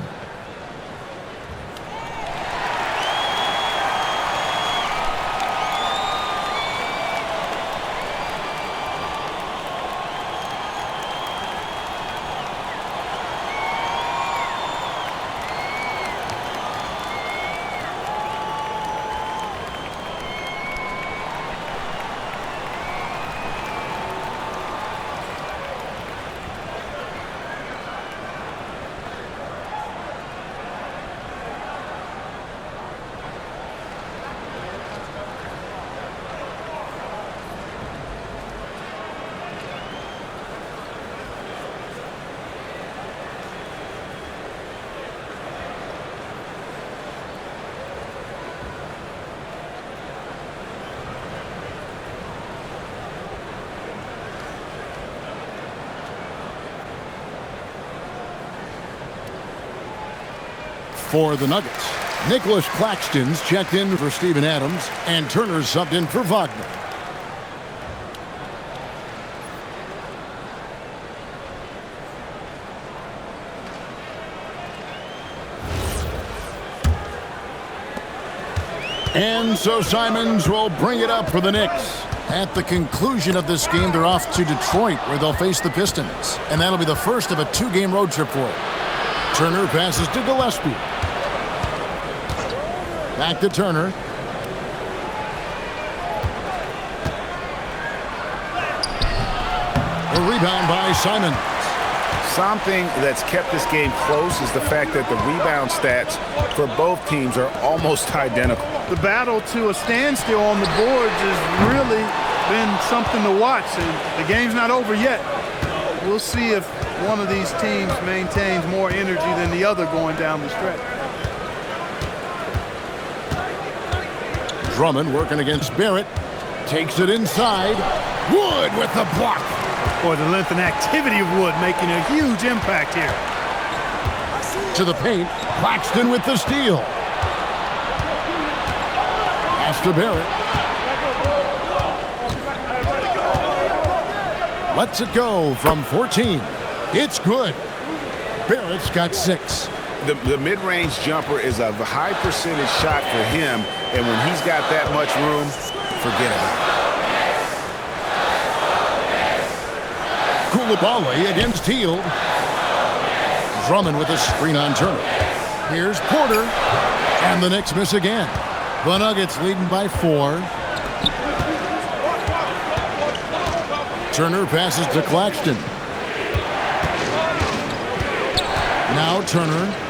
For the Nuggets, Nicholas Claxton's checked in for Steven Adams, and Turner's subbed in for Wagner. And so Simons will bring it up for the Knicks. At the conclusion of this game, they're off to Detroit, where they'll face the Pistons. And that'll be the first of a 2-game road trip for them. Turner passes to Gillespie. Back to Turner. A rebound by Simons. something that's kept this game close is the fact that the rebound stats for both teams are almost identical. The battle to a standstill on the boards has really been something to watch, and the game's not over yet. We'll see if one of these teams maintains more energy than the other going down the stretch. Drummond working against Barrett. Takes it inside. Wood with the block. Boy, the length and activity of Wood making a huge impact here. To the paint. Claxton with the steal. Pass to Barrett. Lets it go from 14. It's good. Barrett's got 6. The mid-range jumper is a high percentage shot for him, and when he's got that much room, forget about it. Coulibaly against Hield. Drummond with a screen on Turner. Here's Porter, and the Knicks miss again. The Nuggets leading by 4. Turner passes to Claxton. Now Turner.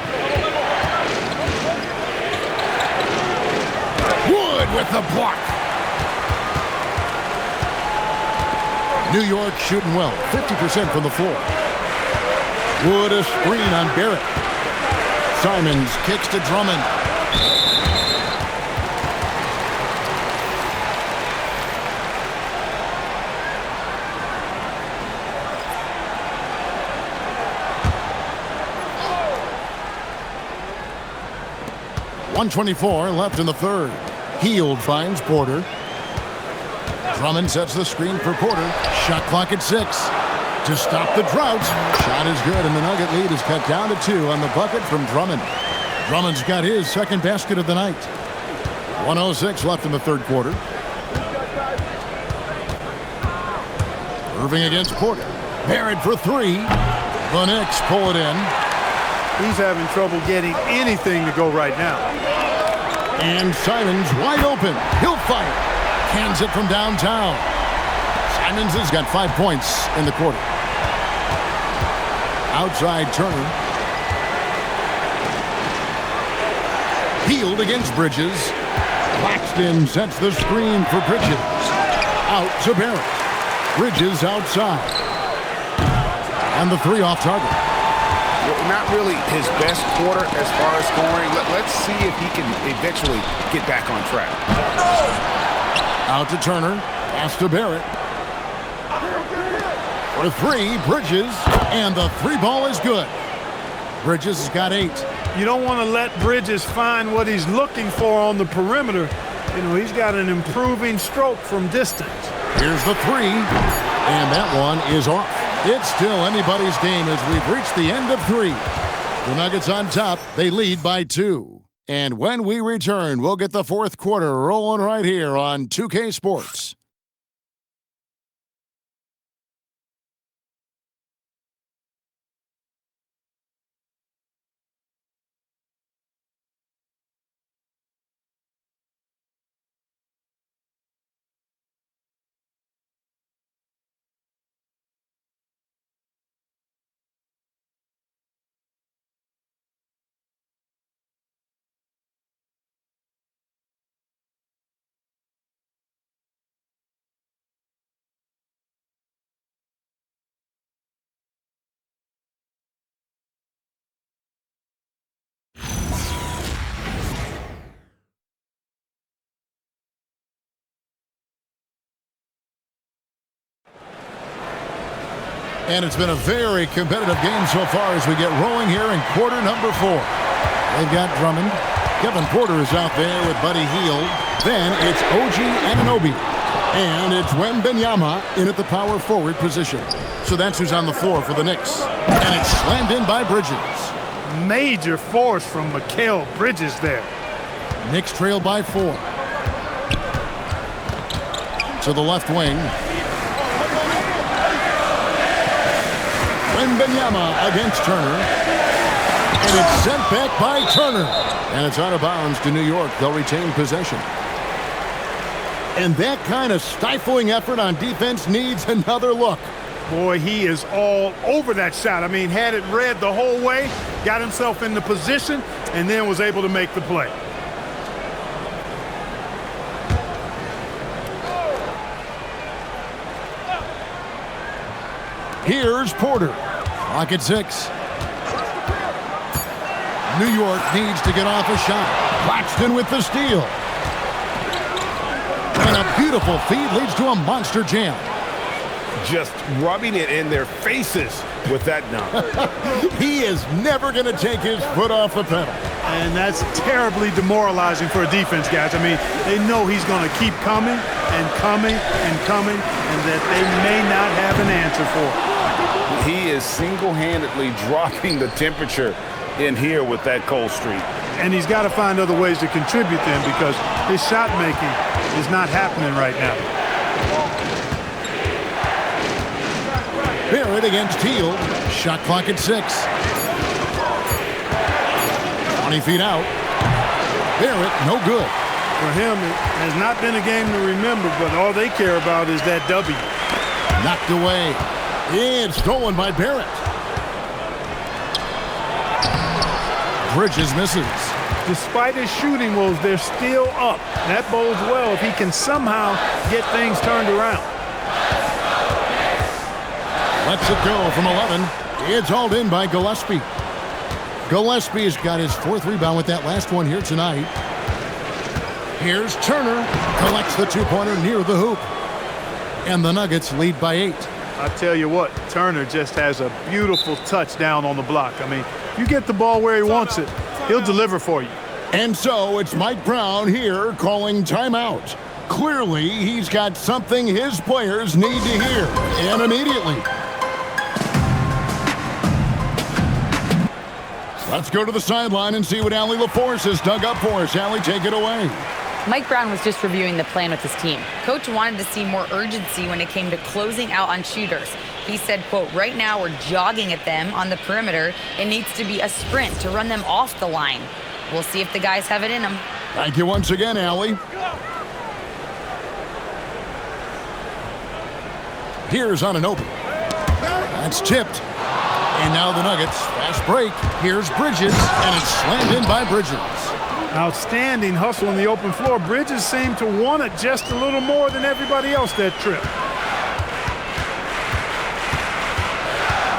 Wood with the block. New York shooting well, 50% from the floor. Wood a screen on Barrett. Simons kicks to Drummond. .124 left in the third. Hield finds Porter. Drummond sets the screen for Porter. Shot clock at 6. To stop the drought. Shot is good, and the Nugget lead is cut down to 2 on the bucket from Drummond. Drummond's got his second basket of the night. 1:06 left in the third quarter. Irving against Porter. Barrett for 3. The Knicks pull it in. He's having trouble getting anything to go right now. And Simons wide open. He'll fire. Cans it from downtown. Simons has got 5 points in the quarter. Outside Turner. Hield against Bridges. Claxton sets the screen for Bridges. Out to Barrett. Bridges outside. And the 3 off target. Not really his best quarter as far as scoring. Let's see if he can eventually get back on track. Out to Turner. Pass to Barrett. For 3, Bridges. And the 3 ball is good. Bridges has got 8. You don't want to let Bridges find what he's looking for on the perimeter. You know, he's got an improving stroke from distance. Here's the 3. And that one is off. It's still anybody's game as we've reached the end of 3. The Nuggets on top. They lead by 2. And when we return, we'll get the fourth quarter rolling right here on 2K Sports. And it's been a very competitive game so far as we get rolling here in quarter number 4. They've got Drummond. Kevin Porter is out there with Buddy Hield. Then it's OG Anunoby. And it's Wembanyama in at the power forward position. So that's who's on the floor for the Knicks. And it's slammed in by Bridges. Major force from Mikal Bridges there. Knicks trail by 4. To the left wing. Wembanyama against Turner. And it's sent back by Turner. And it's out of bounds to New York. They'll retain possession. And that kind of stifling effort on defense needs another look. Boy, he is all over that shot. I mean, had it read the whole way, got himself in the position, and then was able to make the play. Here's Porter. Clock at 6. New York needs to get off a shot. Claxton with the steal. And a beautiful feed leads to a monster jam. Just rubbing it in their faces with that dunk. He is never going to take his foot off the pedal. And that's terribly demoralizing for a defense, guys. I mean, they know he's going to keep coming and coming and coming, and that they may not have an answer for it. He is single-handedly dropping the temperature in here with that cold streak. And he's got to find other ways to contribute then, because his shot making is not happening right now. Barrett against Teal. Shot clock at 6. 20 feet out. Barrett, no good. For him, it has not been a game to remember, but all they care about is that W. Knocked away. And stolen by Barrett. Bridges misses. Despite his shooting woes, they're still up. That bodes well if he can somehow get things turned around. Lets it go from 11. It's hauled in by Gillespie. Gillespie's got his 4th rebound with that last one here tonight. Here's Turner. Collects the 2-pointer near the hoop. And the Nuggets lead by 8. I tell you what, Turner just has a beautiful touchdown on the block. I mean, you get the ball where he wants it, he'll deliver for you. And so it's Mike Brown here calling timeout. Clearly, he's got something his players need to hear, and immediately. Let's go to the sideline and see what Allie LaForce has dug up for us. Allie, take it away. Mike Brown was just reviewing the plan with his team. Coach wanted to see more urgency when it came to closing out on shooters. He said, quote, right now we're jogging at them on the perimeter. It needs to be a sprint to run them off the line. We'll see if the guys have it in them. Thank you once again, Allie. Here's Anunoby. That's tipped. And now the Nuggets, fast break. Here's Bridges, and it's slammed in by Bridges. Outstanding hustle in the open floor. Bridges seemed to want it just a little more than everybody else that trip.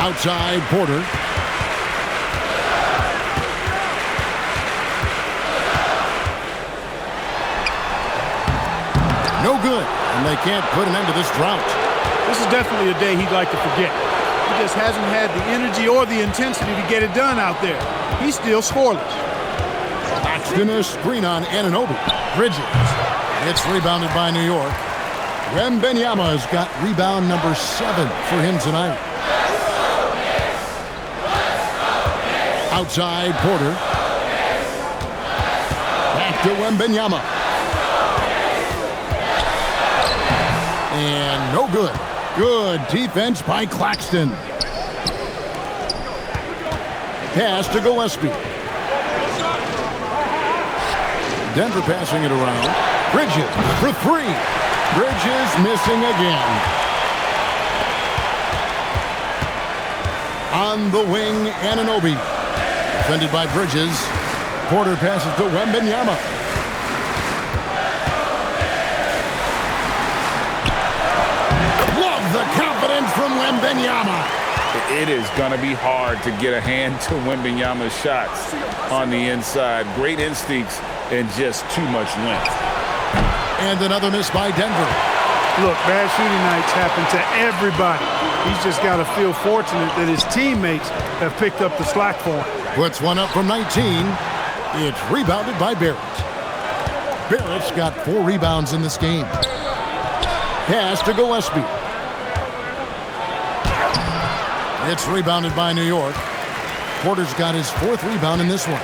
Outside, Porter. No good, and they can't put an end to this drought. This is definitely a day he'd like to forget. He just hasn't had the energy or the intensity to get it done out there. He's still scoreless. Claxton a screen on Anunoby. Bridges. It's rebounded by New York. Wembanyama's got rebound number 7 for him tonight. Outside, Porter. Back to Wembanyama. And no good. Good defense by Claxton. Pass to Gillespie. Denver passing it around. Bridges for 3. Bridges missing again. On the wing, Anunoby. Defended by Bridges. Porter passes to Wembanyama. Love the confidence from Wembanyama. It is going to be hard to get a hand to Wembanyama's shots on the inside. Great instincts and just too much length. And another miss by Denver. Look, bad shooting nights happen to everybody. He's just got to feel fortunate that his teammates have picked up the slack for him. Puts one up from 19. It's rebounded by Barrett. Barrett's got 4 rebounds in this game. Pass to Gillespie. It's rebounded by New York. Porter's got his 4th rebound in this one.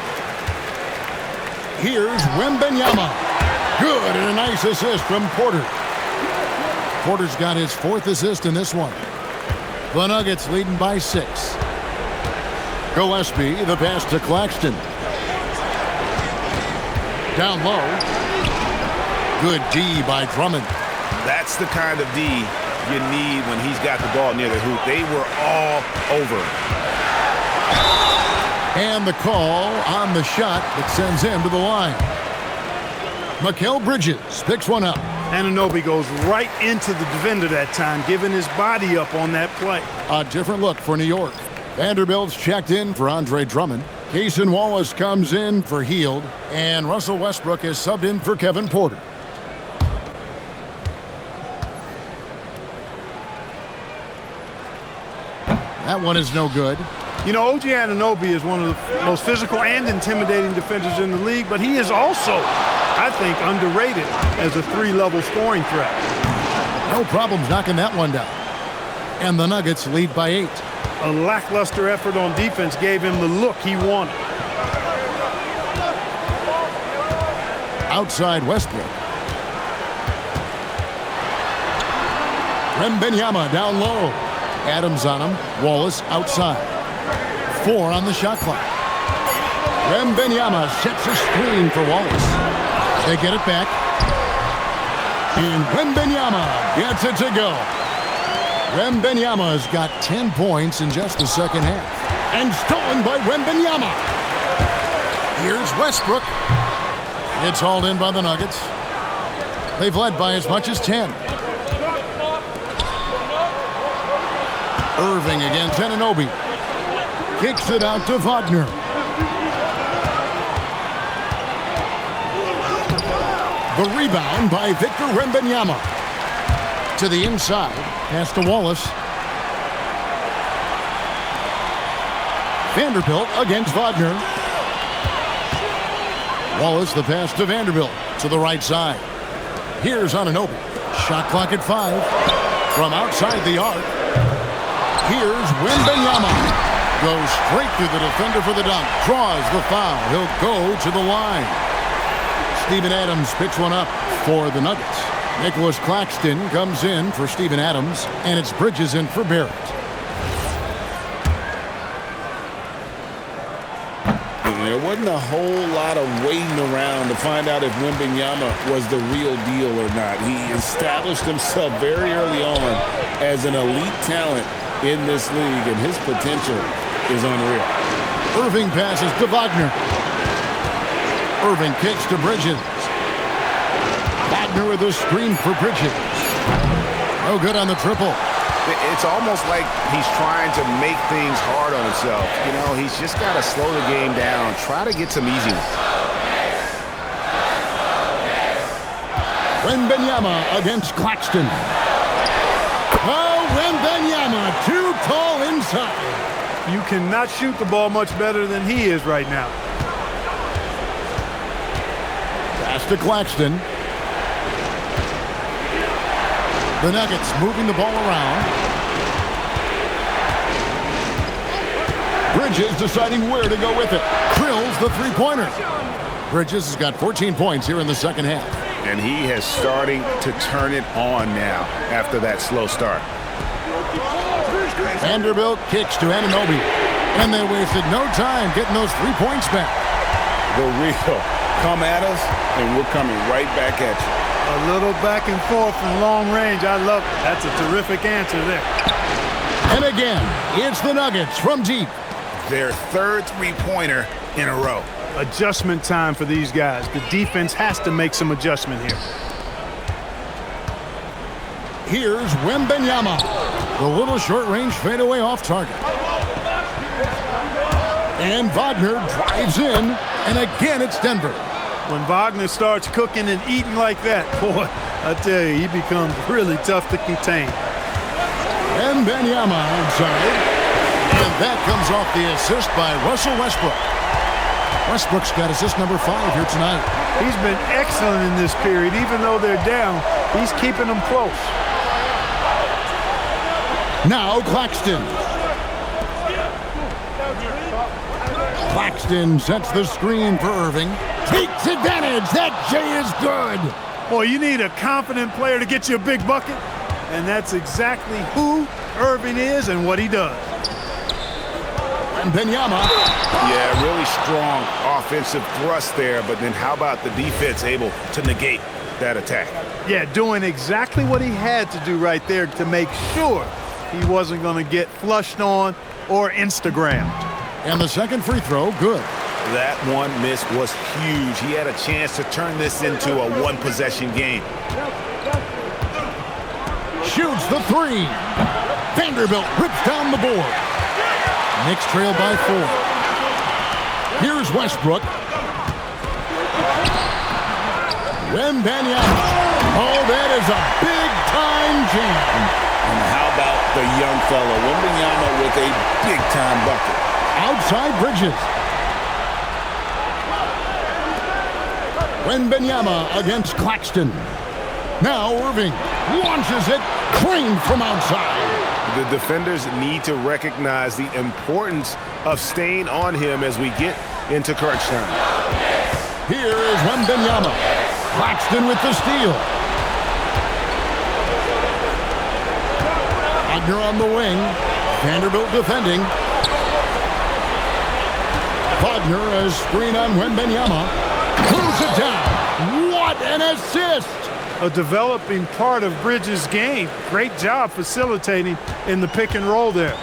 Here's Wembanyama. Good, and a nice assist from Porter. Porter's got his 4th assist in this one. The Nuggets leading by 6. Gillespie, the pass to Claxton. Down low. Good D by Drummond. That's the kind of D you need when he's got the ball near the hoop. They were all over him. And the call on the shot that sends him to the line. Mikal Bridges picks one up. Anunoby goes right into the defender that time, giving his body up on that play. A different look for New York. Vanderbilt's checked in for Andre Drummond. Cason Wallace comes in for Hield. And Russell Westbrook is subbed in for Kevin Porter. That one is no good. You know, OG Anunoby is one of the most physical and intimidating defenders in the league, but he is also, I think, underrated as a three-level scoring threat. No problems knocking that one down. And the Nuggets lead by 8. A lackluster effort on defense gave him the look he wanted. Outside Westbrook. Wembanyama down low. Adams on him. Wallace outside. 4 on the shot clock. Wembanyama sets a screen for Wallace. They get it back. And Wembanyama gets it to go. Wembanyama's got 10 points in just the second half. And stolen by Wembanyama. Here's Westbrook. It's hauled in by the Nuggets. They've led by as much as 10. Irving against Anunoby. Kicks it out to Wagner. The rebound by Victor Wembanyama. To the inside. Pass to Wallace. Vanderbilt against Wagner. Wallace, the pass to Vanderbilt. To the right side. Here's Anunoby. Shot clock at 5. From outside the arc. Here's Wembanyama. Goes straight through the defender for the dunk. Draws the foul. He'll go to the line. Steven Adams picks one up for the Nuggets. Nicholas Claxton comes in for Steven Adams. And it's Bridges in for Barrett. There wasn't a whole lot of waiting around to find out if Wembanyama was the real deal or not. He established himself very early on as an elite talent in this league, and his potential is unreal. Irving passes to Wagner. Irving kicks to Bridges. Wagner with a screen for Bridges. No good on the triple. It's almost like he's trying to make things hard on himself. You know, he's just got to slow the game down, try to get some easy ones. Wembanyama against Claxton. Oh, Wembanyama, too tall inside. You cannot shoot the ball much better than he is right now. Pass to Claxton. The Nuggets moving the ball around. Bridges deciding where to go with it. Drills the three-pointer. Bridges has got 14 points here in the second half. And he is starting to turn it on now after that slow start. Vanderbilt kicks to Anunoby. And they wasted no time getting those 3 points back. The real come at us, and we're coming right back at you. A little back and forth from long range. I love it. That's a terrific answer there. And again, it's the Nuggets from deep. Their third three-pointer in a row. Adjustment time for these guys. The defense has to make some adjustment here. Here's Wembanyama. The little short-range fadeaway off target. And Wagner drives in, and again it's Denver. When Wagner starts cooking and eating like that, boy, I tell you, he becomes really tough to contain. Wembanyama outside. And that comes off the assist by Russell Westbrook. Westbrook's got assist number 5 here tonight. He's been excellent in this period. Even though they're down, he's keeping them close. Now Claxton. Claxton sets the screen for Irving. Takes advantage. That J is good. Boy, you need a confident player to get you a big bucket. And that's exactly who Irving is and what he does. Wembanyama. Yeah, really strong offensive thrust there, but then how about the defense able to negate that attack. Yeah, doing exactly what he had to do right there to make sure he wasn't going to get flushed on or Instagrammed. And the second free throw, good. That one miss was huge. He had a chance to turn this into a one-possession game. Shoots the three. Vanderbilt rips down the board. Knicks trail by 4. Here's Westbrook. Wembanyama. Oh, that is a big-time jam. And how about the young fellow, Wembanyama, with a big-time bucket. Outside Bridges. Wembanyama against Claxton. Now Irving launches it clean from outside. The defenders need to recognize the importance of staying on him as we get into crunch time. Here is Wembanyama. Claxton with the steal. Wagner on the wing. Vanderbilt defending. Wagner has screen on Wembanyama. Close it down. What an assist! A developing part of Bridges' game. Great job facilitating in the pick and roll there.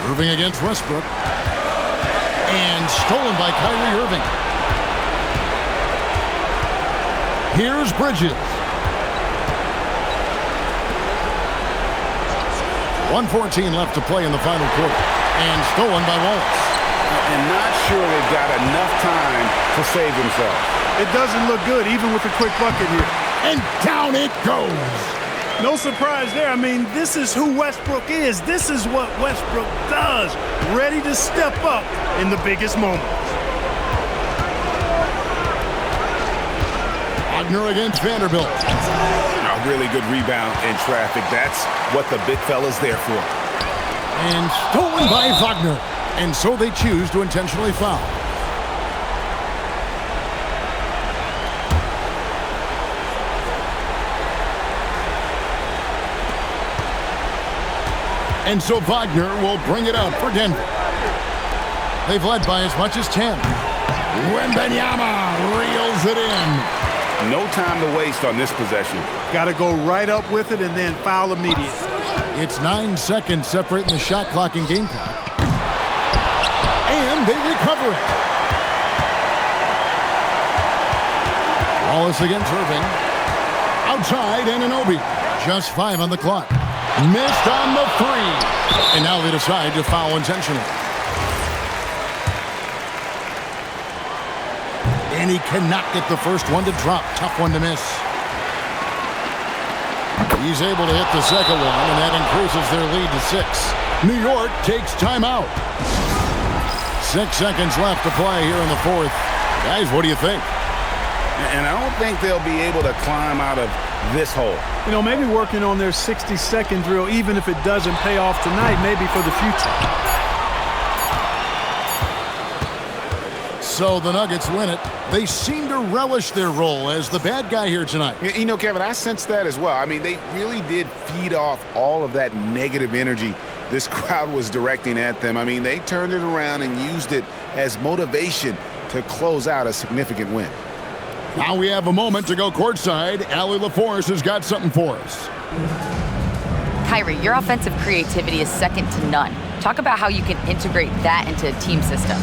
Irving against Westbrook. And stolen by Kyrie Irving. Here's Bridges. 1:14 left to play in the final quarter. And stolen by Wallace. And not sure they've got enough time to save themselves. It doesn't look good, even with a quick bucket here. And down it goes. No surprise there. I mean, this is who Westbrook is. This is what Westbrook does. Ready to step up in the biggest moments. Wagner against Vanderbilt. A really good rebound in traffic. That's what the big fella's there for. And stolen by Wagner. And so they choose to intentionally foul. And so Wagner will bring it out for Denver. They've led by as much as 10. Wembanyama reels it in. No time to waste on this possession. Got to go right up with it and then foul immediately. It's 9 seconds separating the shot clock and game clock. And they recover it. Wallace against Irving. Outside, Anunoby. Just 5 on the clock. Missed on the 3. And now they decide to foul intentionally. And he cannot get the first one to drop. Tough one to miss. He's able to hit the second one, and that increases their lead to 6. New York takes timeout. 6 seconds left to play here in the fourth. Guys, what do you think? And I don't think they'll be able to climb out of this hole. You know, maybe working on their 60-second drill, even if it doesn't pay off tonight, maybe for the future. So the Nuggets win it. They seem to relish their role as the bad guy here tonight. You know, Kevin, I sense that as well. I mean, they really did feed off all of that negative energy this crowd was directing at them. I mean, they turned it around and used it as motivation to close out a significant win. Now we have a moment to go courtside. Allie LaForce has got something for us. Kyrie, your offensive creativity is second to none. Talk about how you can integrate that into a team system.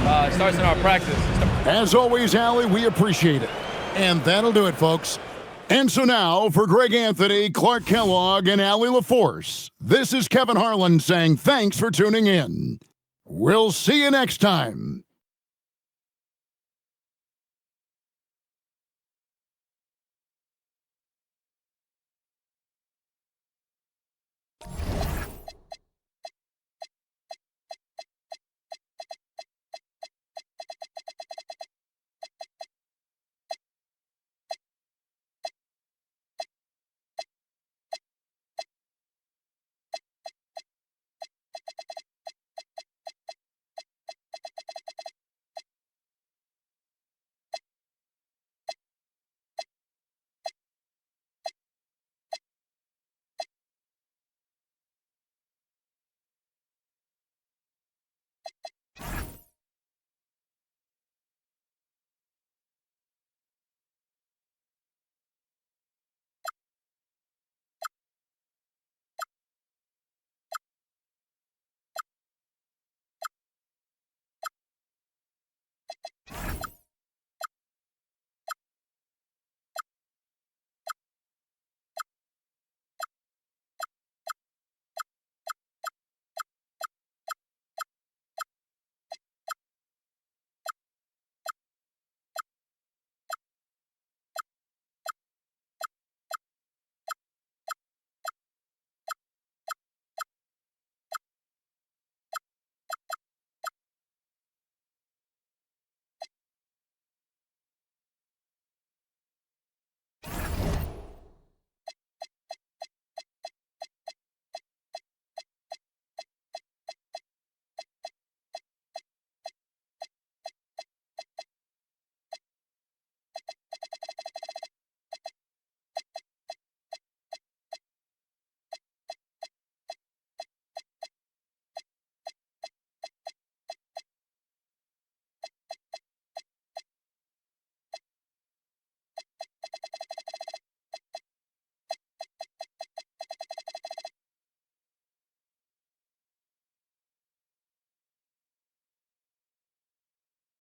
It starts in our practice. As always, Allie, we appreciate it. And that'll do it, folks. And so now, for Greg Anthony, Clark Kellogg, and Allie LaForce, this is Kevin Harlan saying thanks for tuning in. We'll see you next time.